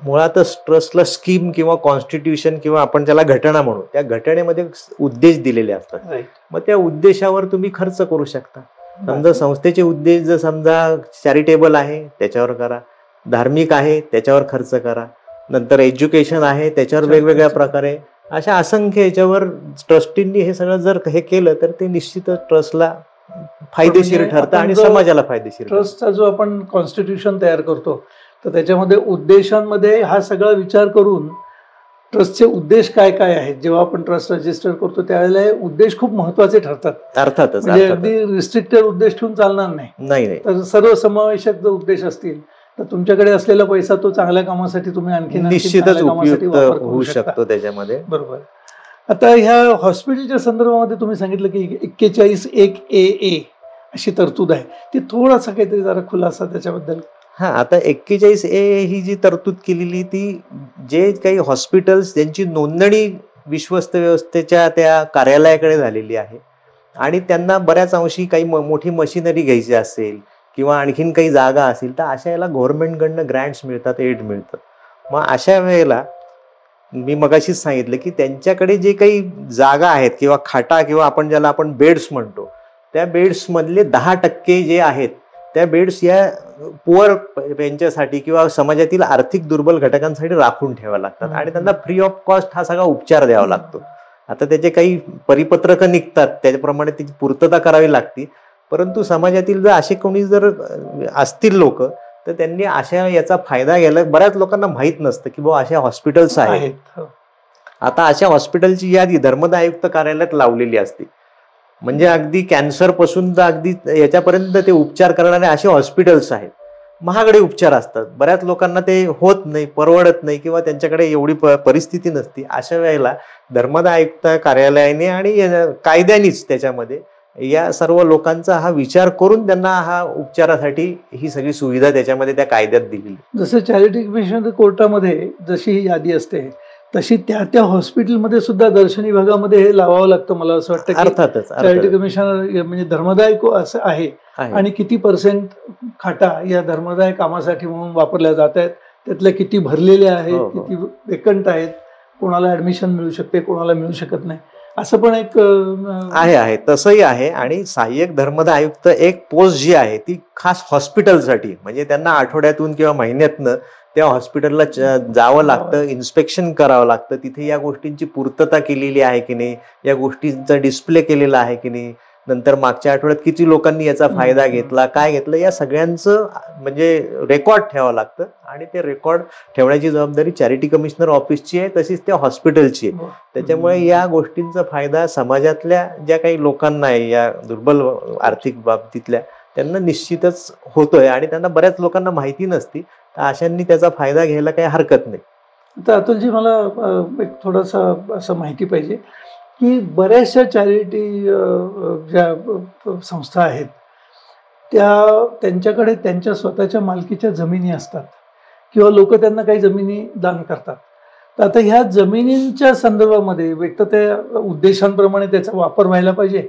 मुळातच ट्रस्टला स्कीम किंवा कॉन्स्टिट्यूशन किंवा आपण त्याला घटना म्हणू, त्या घटनेमध्ये उद्देश दिलेले असतात. मग त्या उद्देशावर तुम्ही खर्च करू शकता. समजा संस्थेचे उद्देश जर समजा चॅरिटेबल आहे त्याच्यावर करा, धार्मिक आहे त्याच्यावर खर्च करा, नंतर एज्युकेशन आहे त्याच्यावर वेगवेगळ्या प्रकारे, अशा असंख्य याच्यावर ट्रस्टींनी हे सगळं जर हे केलं तर ते निश्चितच ट्रस्टला फायदेशीर ठरतं आणि समाजाला फायदेशीर. ट्रस्टचा जो आपण कॉन्स्टिट्यूशन तयार करतो तर त्याच्यामध्ये उद्देशांमध्ये हा सगळा विचार करून ट्रस्टचे उद्देश काय काय आहेत, जेव्हा आपण ट्रस्ट रजिस्टर करतो त्यावेळेला हे उद्देश खूप महत्वाचे ठरतात. अर्थातच म्हणजे अगदी रिस्ट्रिक्टेड उद्देश ठेवून चालणार नाही. तर सर्व समावेशक जर उद्देश असतील तर तुमच्याकडे असलेला पैसा तो चांगल्या कामासाठी तुम्ही आणखी निश्चितच उपयुक्त होऊ शकतो त्याच्यामध्ये. बरोबर. आता ह्या हॉस्पिटलच्या संदर्भामध्ये तुम्ही सांगितलं की 41(1)AA अशी तरतूद आहे, ती थोडासा काहीतरी जरा खुलासा त्याच्याबद्दल. आता 41(A) ही जी तरतूद केलेली ती जे काही हॉस्पिटल्स ज्यांची नोंदणी विश्वस्त व्यवस्थेच्या त्या कार्यालयाकडे झालेली आहे आणि त्यांना बऱ्याच अंशी काही मोठी मशिनरी घ्यायची असेल किंवा आणखीन काही जागा असेल तर अशा याला गव्हर्नमेंटकडनं ग्रँट्स मिळतात, एड मिळतात. मग अशा वेळेला मी मगाशीच सांगितलं की त्यांच्याकडे जे काही जागा आहेत किंवा खाटा किंवा आपण ज्याला आपण बेड्स म्हणतो त्या बेड्स मधले 10% जे आहेत त्या बेड्स या पुअर यांच्यासाठी किंवा समाजातील आर्थिक दुर्बल घटकांसाठी राखून ठेवाव्या लागतात आणि त्यांना फ्री ऑफ कॉस्ट हा सगळा उपचार द्यावा लागतो. आता त्याचे काही परिपत्रकं निघतात त्याच्याप्रमाणे त्याची पूर्तता करावी लागते. परंतु समाजातील जर असे कोणी जर असतील लोक तर त्यांनी अशा याचा फायदा घ्यायला, बऱ्याच लोकांना माहीत नसतं की बाबा अशा हॉस्पिटल्स आहेत. आता अशा हॉस्पिटलची यादी धर्मदाय आयुक्त कार्यालयात लावलेली असते. म्हणजे अगदी कॅन्सर पासून तर अगदी याच्यापर्यंत ते उपचार करणारे असे हॉस्पिटल्स आहेत. महागडे उपचार असतात, बऱ्याच लोकांना ते होत नाही, परवडत नाही किंवा त्यांच्याकडे एवढी परिस्थिती नसते. अशा वेळेला धर्मदाय आयुक्त कार्यालयाने आणि कायद्यानेच त्याच्यामध्ये या सर्व लोकांचा हा विचार करून त्यांना हा उपचारासाठी ही सगळी सुविधा त्याच्यामध्ये त्या कायद्यात दिलेली. जसं चॅरिटी कमिशन कोर्टामध्ये जशी ही यादी असते तशी त्या त्या हॉस्पिटलमध्ये सुद्धा दर्शनी भागामध्ये हे लावावं लागतं. मला असं वाटतं अर्थातच चॅरिटी कमिशनर म्हणजे धर्मदाय असं आहे आणि किती % खाटा या धर्मदाय कामासाठी म्हणून वापरल्या जात आहेत, त्यातल्या किती भरलेल्या आहेत, किती वेकंट आहेत, कोणाला ऍडमिशन मिळू शकते कोणाला मिळू शकत नाही, असं पण एक आहे. तसंही आहे. आणि सहाय्यक धर्मदाय आयुक्त एक पोस्ट जी आहे ती खास हॉस्पिटलसाठी, म्हणजे त्यांना आठवड्यातून किंवा महिन्यातनं त्या हॉस्पिटलला जावं लागतं, इन्स्पेक्शन करावं लागतं, तिथे या गोष्टींची पूर्तता केलेली आहे की नाही, या गोष्टींचा डिस्प्ले केलेला आहे की नाही, नंतर मागच्या आठवड्यात किती लोकांनी याचा फायदा घेतला, काय घेतलं, या सगळ्यांचं म्हणजे रेकॉर्ड ठेवावं लागतं. आणि ते रेकॉर्ड ठेवण्याची जबाबदारी चॅरिटी कमिशनर ऑफिसची आहे, तशीच त्या हॉस्पिटलची आहे. त्याच्यामुळे या गोष्टींचा फायदा समाजातल्या ज्या काही लोकांना आहे, या दुर्बल आर्थिक बाबतीतल्या, त्यांना निश्चितच होतोय आणि त्यांना बऱ्याच लोकांना माहिती नसती. तर अशांनी त्याचा फायदा घ्यायला काही हरकत नाही. तर अतुलजी, मला एक थोडंसं असं माहिती पाहिजे की बऱ्याचशा चॅरिटी ज्या संस्था आहेत त्यांच्याकडे त्यांच्या स्वतःच्या मालकीच्या जमिनी असतात किंवा लोक त्यांना काही जमिनी दान करतात. तर आता ह्या जमिनींच्या संदर्भामध्ये एक तर त्या उद्देशांप्रमाणे त्याचा वापर व्हायला पाहिजे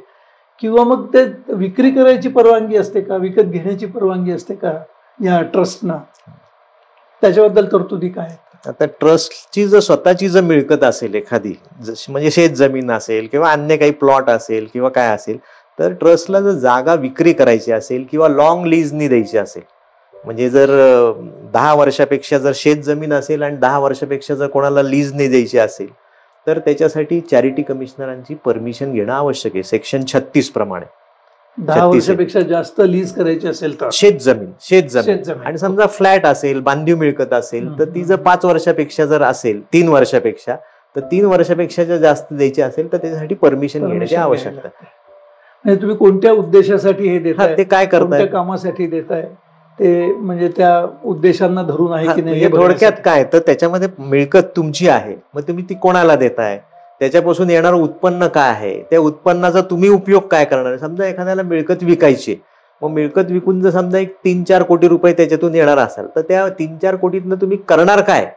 किंवा मग ते विक्री करायची परवानगी असते का, विकत घेण्याची परवानगी असते का या ट्रस्टना, त्याच्याबद्दल तरतुदी काय आहेत? आता ट्रस्टची जर स्वतःची जर मिळकत असेल एखादी, म्हणजे शेत जमीन असेल किंवा अन्य काही प्लॉट असेल किंवा काय असेल, तर ट्रस्टला जर जागा विक्री करायची असेल किंवा लॉंग लीजनी द्यायची असेल, म्हणजे जर 10 वर्षापेक्षा जर शेत जमीन असेल आणि 10 वर्षापेक्षा जर कोणाला लीजने द्यायची असेल, तर त्याच्यासाठी चॅरिटी कमिशनरांची परमिशन घेणं आवश्यक आहे सेक्शन 36 प्रमाणे. 10 वर्षापेक्षा जास्त लीज करायची असेल तर शेत जमीन आणि समजा फ्लॅट असेल, बांधीव मिळकत असेल, तर ती जर 5 वर्षापेक्षा जर असेल, 3 वर्षापेक्षा, तर 3 वर्षापेक्षा जर जास्त द्यायची असेल तर त्याच्यासाठी परमिशन घेण्याची आवश्यकता आहे. तुम्ही कोणत्या उद्देशासाठी हे देताय, ते काय करताय, कोणत्या कामासाठी देताय, ते म्हणजे त्या उद्देशांना धरून आहे की नाही, थोडक्यात काय, तर त्याच्यामध्ये मिळकत तुमची आहे, मग तुम्ही ती कोणाला देताय, त्याच्यापासून येणारं उत्पन्न काय आहे, त्या उत्पन्नाचा तुम्ही उपयोग काय करणार. समजा एखाद्याला मिळकत विकायची, मग मिळकत विकून जर समजा एक 3-4 कोटी रुपये त्याच्यातून येणार असेल, तर त्या 3-4 कोटीतनं तुम्ही करणार काय,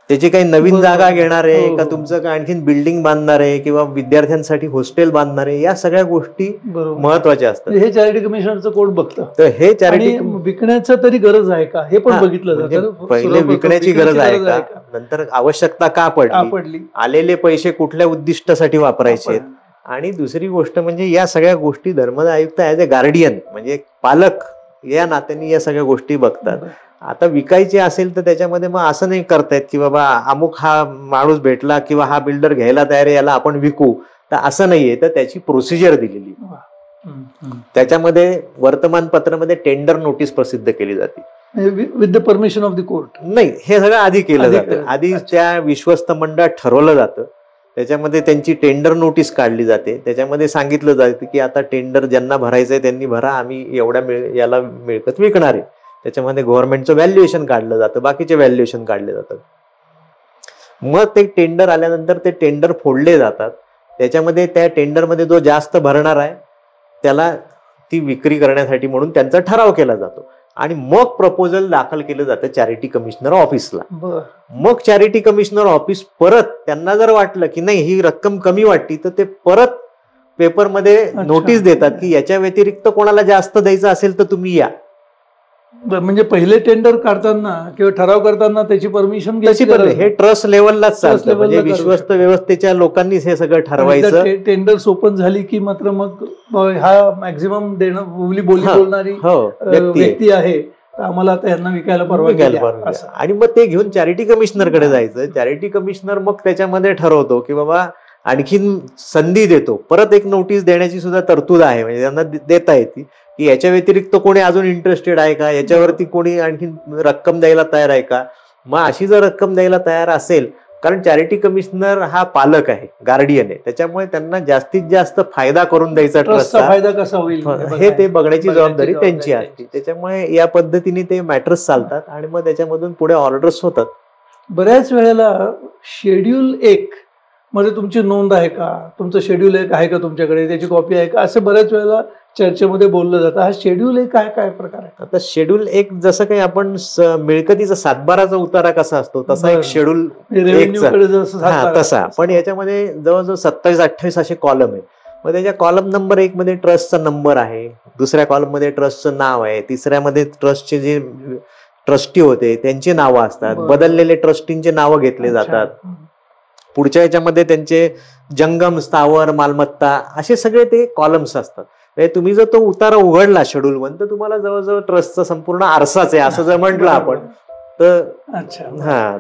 त्याची काही नवीन जागा घेणार आहे का, तुमचं काय आणखीन बिल्डिंग बांधणार आहे किंवा विद्यार्थ्यांसाठी हॉस्टेल बांधणार आहे, या सगळ्या गोष्टी महत्वाच्या असतात. हे चॅरिटी कमिशनरचं कोण बघतं. तर हे चॅरिटी विकण्याचं तरी गरज आहे का हे पण बघितलं जातं. पहिले विकण्याची गरज आहे का, नंतर आवश्यकता का पडली, आलेले पैसे कुठल्या उद्दिष्टासाठी वापरायचे. आणि दुसरी गोष्ट म्हणजे या सगळ्या गोष्टी धर्मदाय आयुक्त ऍज अ गार्डियन, म्हणजे पालक या नात्याने या सगळ्या गोष्टी बघतात. आता विकायचे असेल तर त्याच्यामध्ये मग असं नाही करतायत की बाबा अमुक हा माणूस भेटला किंवा हा बिल्डर घ्यायला तयार आहे, याला आपण विकू, तर असं नाहीये. तर त्याची प्रोसिजर दिलेली, त्याच्यामध्ये वर्तमानपत्रामध्ये टेंडर नोटीस प्रसिद्ध केली जाते with the permission of the court. नाही, हे सगळं आधी केलं जातं, आधी त्या विश्वस्त मंडळात ठरवलं जातं, त्याच्यामध्ये त्यांची टेंडर नोटीस काढली जाते, त्याच्यामध्ये सांगितलं जातं की आता टेंडर ज्यांना भरायचंय त्यांनी भरा, आम्ही एवढ्या याला मिळकत विकणार आहे. त्याच्यामध्ये गव्हर्नमेंटचं व्हॅल्युएशन काढलं जातं, बाकीचे व्हॅल्युएशन काढले जातात. मग ते टेंडर आल्यानंतर ते टेंडर फोडले जातात, त्याच्यामध्ये त्या टेंडरमध्ये जो जास्त भरणार आहे त्याला ती विक्री करण्यासाठी म्हणून त्यांचा ठराव केला जातो आणि मग प्रपोजल दाखल केलं जातं चॅरिटी कमिशनर ऑफिसला. मग चॅरिटी कमिशनर ऑफिस परत त्यांना जर वाटलं की नाही ही रक्कम कमी वाटली, तर ते परत पेपरमध्ये नोटीस देतात की याच्या व्यतिरिक्त कोणाला जास्त द्यायचं असेल तर तुम्ही या. म्हणजे पहिले टेंडर काढताना किंवा ठराव करताना त्याची परमिशन घ्यायची. हे ट्रस्ट लेवललाच चालतं, म्हणजे विश्वस्त व्यवस्थेच्या लोकांनीच हे सगळं ठरवायचं. टेंडर्स ओपन झाली की मात्र मग हा मॅक्झिमम बोलणारी व्यक्ती आहे, आम्हाला आता यांना विकायला परवानगी. आणि मग ते घेऊन चॅरिटी कमिशनरकडे जायचं. चॅरिटी कमिशनर मग त्याच्यामध्ये ठरवतो की बाबा आणखीन संधी देतो, परत एक नोटीस देण्याची सुद्धा तरतूद आहे, म्हणजे त्यांना देता येते की याच्या व्यतिरिक्त कोणी अजून इंटरेस्टेड आहे का, याच्यावरती कोणी आणखीन रक्कम द्यायला तयार आहे का. मग अशी जर रक्कम द्यायला तयार असेल, कारण चॅरिटी कमिशनर हा पालक आहे, गार्डियन आहे, त्याच्यामुळे त्यांना जास्तीत जास्त फायदा करून द्यायचा, ट्रस्टचा फायदा कसा होईल हे ते बघण्याची जबाबदारी त्यांची असते. त्याच्यामुळे या पद्धतीने ते मॅटर्स चालतात आणि मग त्याच्यामधून पुढे ऑर्डर्स होतात. बऱ्याच वेळेला शेड्यूल 1 मध्ये तुमची नोंद आहे का, तुमचं शेड्यूल 1 आहे का तुमच्याकडे, त्याची कॉपी आहे का, असं बऱ्याच वेळेला चर्चेमध्ये बोललं जातं. हा शेड्यूल 1 काय प्रकार आहे? आता शेड्यूल 1 जसं काही आपण मिळकतीचा 7/12चा उतारा कसा असतो तसा एक शेड्यूल 1 तसा, पण याच्यामध्ये जवळजवळ 27-28 असे कॉलम आहे. मग त्याच्या कॉलम नंबर 1 मध्ये ट्रस्टचा नंबर आहे, दुसऱ्या कॉलम मध्ये ट्रस्टचं नाव आहे, तिसऱ्यामध्ये ट्रस्टचे जे ट्रस्टी होते त्यांची नावं असतात, बदललेले ट्रस्टींचे नावं घेतले जातात, पुढच्या याच्यामध्ये त्यांचे जंगम, स्थावर, मालमत्ता असे सगळे ते कॉलम्स असतात. तुम्ही जर तो उतारा उघडला शेड्यूल 1 तर तुम्हाला जवळजवळ ट्रस्टचा संपूर्ण आरसाच आहे असं जर म्हटलं आपण तर.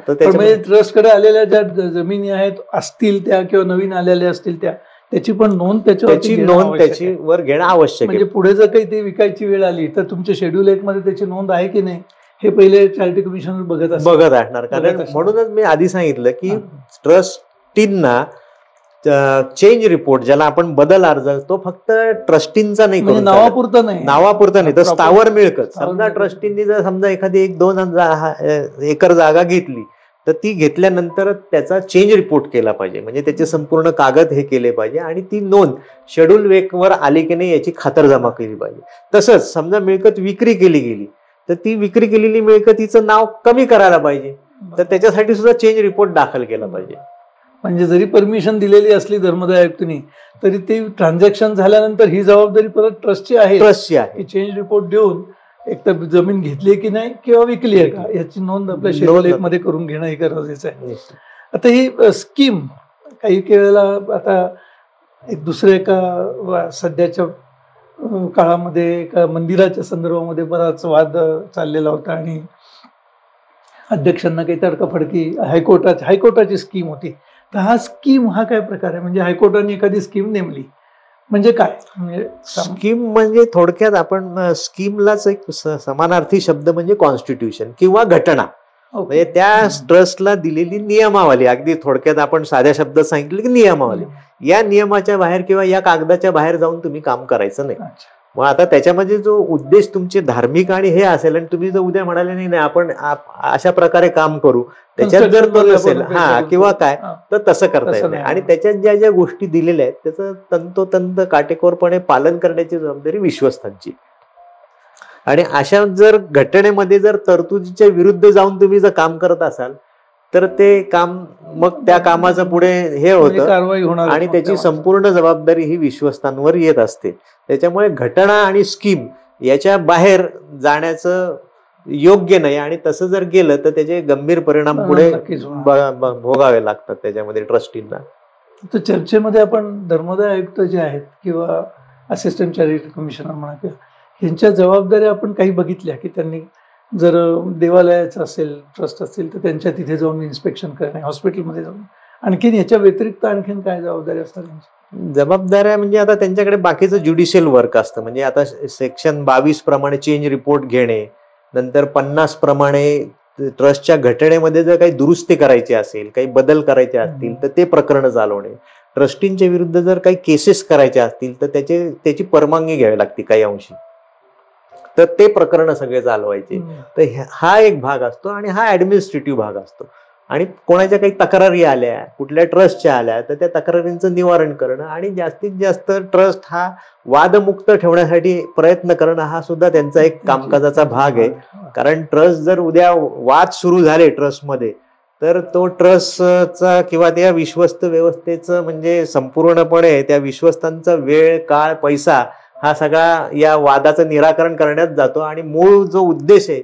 तर ट्रस्टकडे आलेल्या ज्या जमिनी आहेत असतील त्या किंवा नवीन आलेल्या असतील त्या त्याची पण नोंद त्याची नोंद त्याच्यावर घेणं आवश्यक आहे. म्हणजे पुढे जर काही ते विकायची वेळ आली तर तुमच्या शेड्यूल 1 मध्ये त्याची नोंद आहे की नाही हे पहिले चॅरिटी कमिशनर बघत असणार. कारण म्हणूनच मी आधी सांगितलं की ट्रस्टींना चेंज रिपोर्ट ज्याला आपण बदल अर्ज तो फक्त ट्रस्टींचा नाही, नावापुरता नाही तर स्थावर मिळकत. समजा ट्रस्टींनी जर समजा एखादी 1-2 एकर जागा घेतली तर ती घेतल्यानंतर त्याचा चेंज रिपोर्ट केला पाहिजे. म्हणजे त्याचे संपूर्ण कागद हे केले पाहिजे आणि ती नोंद शेड्यूल 1 वर आली की नाही याची खातरजमा केली पाहिजे. तसंच समजा मिळकत विक्री केली गेली तर ती विक्री केलेली मिळकतीचं नाव कमी करायला पाहिजे, तर त्याच्यासाठी सुद्धा चेंज रिपोर्ट दाखल केला पाहिजे. म्हणजे जरी परमिशन दिलेली असली धर्मदाय आयुक्तांनी तरी ते ट्रान्झॅक्शन झाल्यानंतर ही जबाबदारी परत ट्रस्टची आहे की चेंज रिपोर्ट देऊन एक तर जमीन घेतली की नाही किंवा विकली आहे का याची नोंद आपल्या शेड्यूल 1 मध्ये करून घेणं हे गरजेचं आहे. आता ही स्कीम काही वेळेला आता एक दुसऱ्या एका सध्याच्या काळामध्ये एका मंदिराच्या संदर्भामध्ये बराच वाद चाललेला होता आणि अध्यक्षांना काही तडकाफडकी हायकोर्टाची स्कीम होती. तर हा स्कीम हा काय प्रकार आहे? म्हणजे हायकोर्टाने एखादी स्कीम नेमली म्हणजे काय? म्हणजे स्कीम म्हणजे थोडक्यात आपण स्कीमलाच एक समानार्थी शब्द म्हणजे कॉन्स्टिट्यूशन किंवा घटना. म्हणजे त्या ट्रस्टला दिलेली नियमावली, अगदी थोडक्यात आपण साध्या शब्दात सांगितलं की नियमावली. या नियमाच्या बाहेर किंवा या कागदाच्या बाहेर जाऊन तुम्ही काम करायचं नाही. मग आता त्याच्यामध्ये जो उद्देश तुमचे धार्मिक आणि हे असेल आणि तुम्ही जर उद्या म्हणाले नाही आपण अशा प्रकारे काम करू त्याच्यात जर तो नसेल किंवा काय तर तसं करता येत नाही. आणि त्याच्यात ज्या ज्या गोष्टी दिलेल्या आहेत त्याचं तंतोतंत काटेकोरपणे पालन करण्याची जबाबदारी विश्वस्तांची. आणि अशा जर घटनेमध्ये जर तरतुदीच्या विरुद्ध जाऊन तुम्ही जर काम करत असाल तर ते काम मग त्या कामाचं पुढे हे होतं कारवाई होणार आणि त्याची संपूर्ण जबाबदारी ही विश्वस्तांवर येत असते. त्याच्यामुळे घटना आणि स्कीम याच्या बाहेर जाण्याचं योग्य नाही आणि तसं जर गेलं तर त्याचे गंभीर परिणाम पुढे भोगावे लागतात त्याच्यामध्ये ट्रस्टींना. तर चर्चेमध्ये आपण धर्मदाय आयुक्त जे आहेत किंवा असिस्टंट चॅरिटी कमिशनर म्हणा किंवा यांच्या जबाबदाऱ्या आपण काही बघितल्या की त्यांनी जर देवालयाचं असेल ट्रस्ट असेल तर त्यांच्या तिथे जाऊन इन्स्पेक्शन करणे, हॉस्पिटलमध्ये जाऊन आणखीन याच्या व्यतिरिक्त आणखीन काय जबाबदारी असतात? जबाबदाऱ्या म्हणजे आता त्यांच्याकडे बाकीचं ज्युडिशियल वर्क असतं. म्हणजे आता सेक्शन 22 प्रमाणे चेंज रिपोर्ट घेणे, नंतर 50 प्रमाणे ट्रस्टच्या घटनेमध्ये जर काही दुरुस्ती करायची असेल, काही बदल करायचे असतील तर ते प्रकरण चालवणे, ट्रस्टींच्या विरुद्ध जर काही केसेस करायच्या असतील तर त्याची परवानगी घ्यावी लागते काही अंशी, तर ते प्रकरण सगळे चालवायचे. तर हा एक भाग असतो आणि हा ऍडमिनिस्ट्रेटिव्ह भाग असतो. आणि कोणाच्या काही तक्रारी आल्या, कुठल्या ट्रस्टच्या आल्या तर त्या तक्रारींचं निवारण करणं आणि जास्तीत जास्त ट्रस्ट हा वादमुक्त ठेवण्यासाठी प्रयत्न करणं हा सुद्धा त्यांचा एक कामकाजाचा भाग आहे. कारण ट्रस्ट जर उद्या वाद सुरू झाले ट्रस्टमध्ये तर तो ट्रस्टचा किंवा त्या विश्वस्त व्यवस्थेचं म्हणजे संपूर्णपणे त्या विश्वस्तांचा वेळ, काळ, पैसा हा सगळा या वादाचं निराकरण करण्यात जातो आणि मूळ जो उद्देश आहे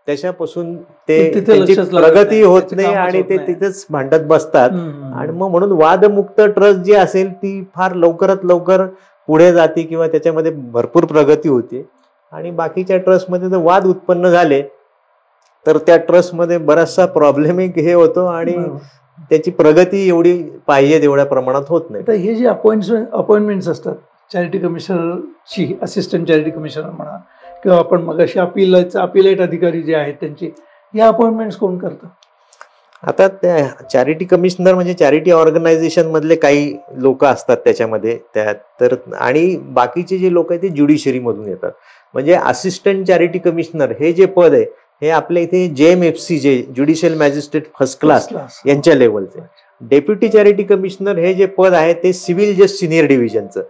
त्याच्यापासून त्यांची प्रगती होत नाही आणि ते तिथेच भांडत बसतात. आणि मग म्हणून वादमुक्त ट्रस्ट जी असेल ती फार लवकरात लवकर पुढे जाते किंवा त्याच्यामध्ये भरपूर प्रगती होते. आणि बाकीच्या ट्रस्टमध्ये जर वाद उत्पन्न झाले तर त्या ट्रस्टमध्ये बराचसा प्रॉब्लेमिक हे होतो आणि त्याची प्रगती एवढी पाहिजे तेवढ्या प्रमाणात होत नाही. तर हे जे अपॉइंटमेंट्स असतात चॅरिटी कमिशनरची, असिस्टंट चॅरिटी कमिशनर म्हणा किंवा आपण मगाशी अपिलेट अधिकारी जे आहेत त्यांची, या अपॉइंटमेंट्स कोण करतं? आता त्या चॅरिटी कमिशनर म्हणजे चॅरिटी ऑर्गनायझेशन मधले काही लोक असतात त्याच्यामध्ये तर आणि बाकीचे जे लोक आहेत ते ज्युडिशरी मधून येतात. म्हणजे असिस्टंट चॅरिटी कमिशनर हे जे पद आहे हे आपल्या इथे JMFC जे ज्युडिशियल मॅजिस्ट्रेट फर्स्ट क्लास यांच्या लेवलचे. डेप्युटी चॅरिटी कमिशनर हे जे पद आहे ते सिव्हिल जज सिनियर डिव्हिजनचं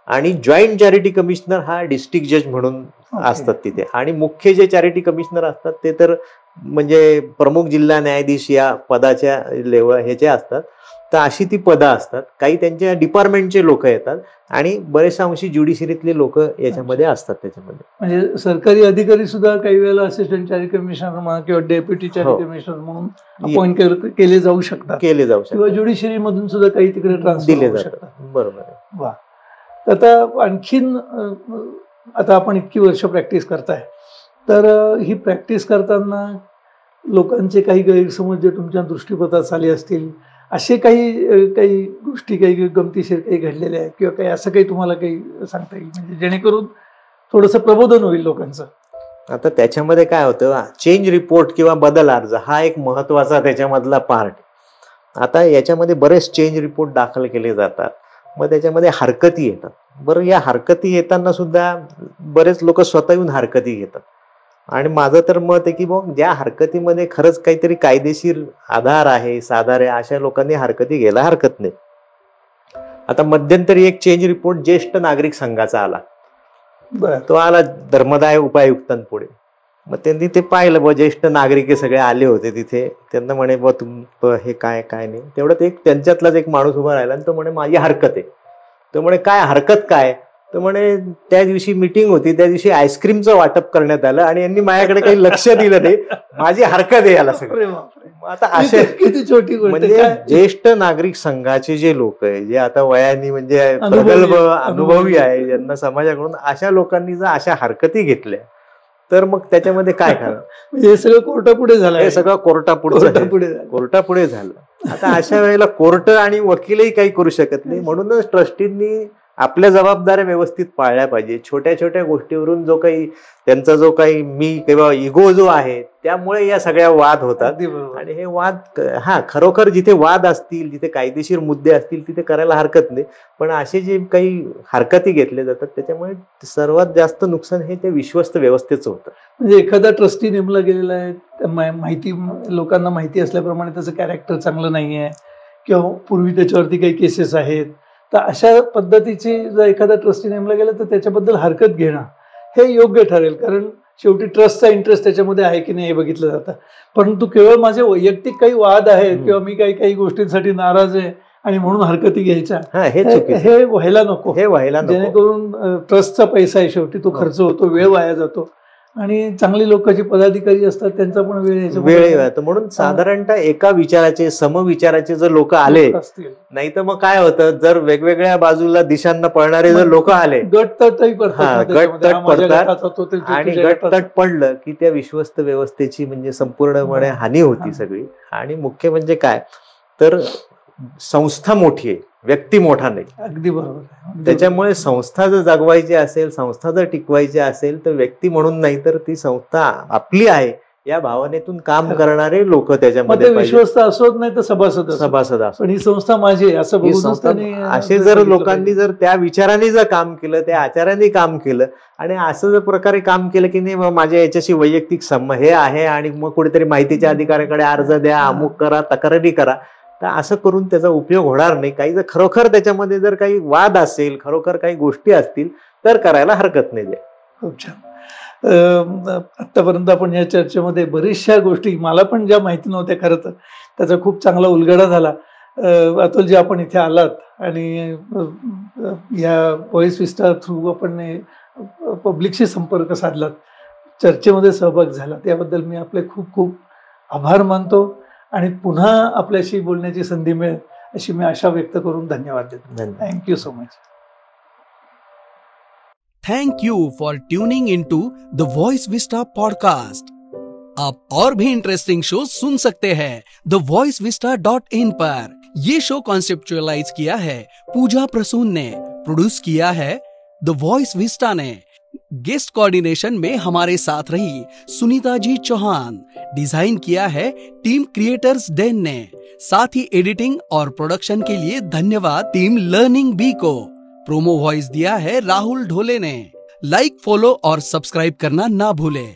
आणि जॉईंट चॅरिटी कमिशनर हा डिस्ट्रिक्ट जज म्हणून असतात तिथे. आणि मुख्य जे चॅरिटी कमिशनर असतात ते तर म्हणजे प्रमुख जिल्हा न्यायाधीश या पदाच्या लेवल ह्याचे असतात. तर अशी ती पदं असतात. काही त्यांच्या डिपार्टमेंटचे लोक येतात आणि बरेचशा अंशी ज्युडिशरीतले लोक याच्यामध्ये असतात. त्याच्यामध्ये म्हणजे सरकारी अधिकारी सुद्धा काही वेळेला असिस्टंट चॅरिटी कमिशनर म्हणा किंवा डेप्युटी चॅरिटी कमिशनर म्हणून अपॉइंट केले जाऊ शकतात किंवा ज्युडिशरी मधून सुद्धा काही तिकडे ट्रान्सफर दिले जातात. बरोबर आहे. वा. आता आणखीन आता आपण इतकी वर्ष प्रॅक्टिस करताय तर ही प्रॅक्टिस करताना लोकांचे काही गैरसमज जे तुमच्या दृष्टीपथात आले असतील असे काही गोष्टी काही गमतीशीर काही घडलेल्या आहेत किंवा काही असं काही तुम्हाला काही सांगता येईल म्हणजे जेणेकरून थोडंसं प्रबोधन होईल लोकांचं? आता त्याच्यामध्ये काय होतं, चेंज रिपोर्ट किंवा बदल अर्ज हा एक महत्वाचा त्याच्यामधला पार्ट. आता याच्यामध्ये बरेच चेंज रिपोर्ट दाखल केले जातात, मग त्याच्यामध्ये हरकती येतात. बरं, या हरकती येताना सुद्धा बरेच लोक स्वतः येऊन हरकती घेतात. आणि माझं तर मत आहे की मग ज्या हरकतीमध्ये खरंच काहीतरी कायदेशीर आधार आहे, साधार आहे, अशा लोकांनी हरकती घ्यायला हरकत नाही. आता मध्यंतरी एक चेंज रिपोर्ट ज्येष्ठ नागरिक संघाचा आला. तो आला धर्मदाय उपायुक्तांपुढे. मग त्यांनी ते पाहिलं, ज्येष्ठ नागरिक हे सगळे आले होते तिथे. त्यांना म्हणे हे काय नाही. तेवढं एक त्यांच्यातलाच एक माणूस उभा राहिला आणि तो म्हणे माझी हरकत आहे. तो म्हणे काय हरकत काय? तर म्हणे त्या दिवशी मीटिंग होती, त्या दिवशी आईस्क्रीमचं वाटप करण्यात आलं आणि यांनी माझ्याकडे काही लक्ष दिलं नाही, माझी हरकत आहे याला सगळं. आता असे किती छोटी गोष्ट म्हणजे ज्येष्ठ नागरिक संघाचे जे लोक आहे, जे आता वयाने म्हणजे प्रगल्भ अनुभवी आहे, ज्यांना समाजाकडून, अशा लोकांनी जर अशा हरकती घेतल्या तर मग त्याच्यामध्ये काय करा? हे सगळं कोर्टापुढे झालं, हे सगळं कोर्टापुढे झालं. आता अशा वेळेला कोर्ट आणि वकीलही काही करू शकत नाही. म्हणूनच ट्रस्टींनी आपल्या जबाबदाऱ्या व्यवस्थित पाळल्या पाहिजे. छोट्या छोट्या गोष्टीवरून त्यांचा जो काही मी किंवा इगो जो आहे, त्यामुळे या सगळ्या वाद होतात. आणि हे वाद खरोखर जिथे वाद असतील, जिथे कायदेशीर मुद्दे असतील, तिथे करायला हरकत नाही. पण असे जे काही हरकती घेतल्या जातात त्याच्यामुळे सर्वात जास्त नुकसान हे त्या विश्वस्त व्यवस्थेचं होतं. म्हणजे एखादा ट्रस्टी नेमला गेलेला आहे, लोकांना माहिती असल्याप्रमाणे त्याचं कॅरेक्टर चांगलं नाही आहे किंवा पूर्वी त्याच्यावरती काही केसेस आहेत, तर अशा पद्धतीची जर एखादा ट्रस्टी नेमला गेला तर त्याच्याबद्दल हरकत घेणं हे योग्य ठरेल. कारण शेवटी ट्रस्टचा इंटरेस्ट त्याच्यामध्ये आहे की नाही हे बघितलं जातं. परंतु केवळ माझे वैयक्तिक काही वाद आहेत किंवा मी काही गोष्टींसाठी नाराज आहे आणि म्हणून हरकती घ्यायच्या, हे व्हायला नको. जेणेकरून ट्रस्टचा पैसा आहे, शेवटी तो खर्च होतो, वेळ वाया जातो आणि चांगली लोकांची पदाधिकारी असतात त्यांचा पण वेळ येतो. म्हणून साधारणतः एका विचाराचे, समविचाराचे जर लोक आले, नाही तर मग काय होतं, जर वेगवेगळ्या बाजूला दिशांना पळणारे जर लोक आले, गटतट पडतात आणि गटतट पडलं की त्या विश्वस्त व्यवस्थेची म्हणजे संपूर्णपणे हानी होती सगळी. आणि मुख्य म्हणजे काय तर संस्था मोठी आहे, व्यक्ती मोठा नाही. अगदी बरोबर. त्याच्यामुळे संस्था जर जगवायची असेल, संस्था जर टिकवायची असेल, तर व्यक्ती म्हणून नाही तर ती संस्था आपली आहे या भावनेतून काम करणारे लोक त्याच्यामध्ये विश्वस्त असोत नाही तर सभासद असो, ही संस्था माझी असं बघून असे जर लोकांनी जर त्या विचाराने जर काम केलं, त्या आचाराने काम केलं आणि असं जर प्रकारे काम केलं की नाही माझ्या याच्याशी वैयक्तिक हे आहे आणि मग कुठेतरी माहितीच्या अधिकाऱ्याकडे अर्ज द्या, अमुक करा, तक्रारी करा, तर असं करून त्याचा उपयोग होणार नाही. काही जर खरोखर त्याच्यामध्ये जर काही वाद असेल, खरोखर काही गोष्टी असतील तर करायला हरकत नाही. खूप छान. आतापर्यंत आपण या चर्चेमध्ये बऱ्याचशा गोष्टी मला पण ज्या माहिती नव्हत्या खरं तर त्याचा खूप चांगला उलगडा झाला. अतुलजी, आपण इथे आलात आणि या व्हॉइस विस्टार थ्रू आपण पब्लिकशी संपर्क साधलात, चर्चेमध्ये सहभाग झाला, त्याबद्दल मी आपले खूप खूप आभार मानतो आणि पुन्हा आपल्याशी बोलण्याची संधी मिळेल अशी मी आशा व्यक्त करून धन्यवाद देतो. Thank you so much. Thank you for tuning into the voice vista podcast. आप और भी इंटरेस्टिंग शो सुन सकते हैं thevoiceVista.in पर. ये शो कॉन्सेप्चुअलाइज किया है पूजा प्रसून ने, प्रोड्यूस किया है द वॉइस विस्टा ने. गेस्ट कोऑर्डिनेशन में हमारे साथ रही सुनीता जी चौहान. डिजाइन किया है टीम क्रिएटर्स डेन ने. साथ ही एडिटिंग और प्रोडक्शन के लिए धन्यवाद टीम लर्निंग बी को. प्रोमो वॉइस दिया है राहुल ढोले ने. लाइक, फॉलो और सब्सक्राइब करना ना भूले.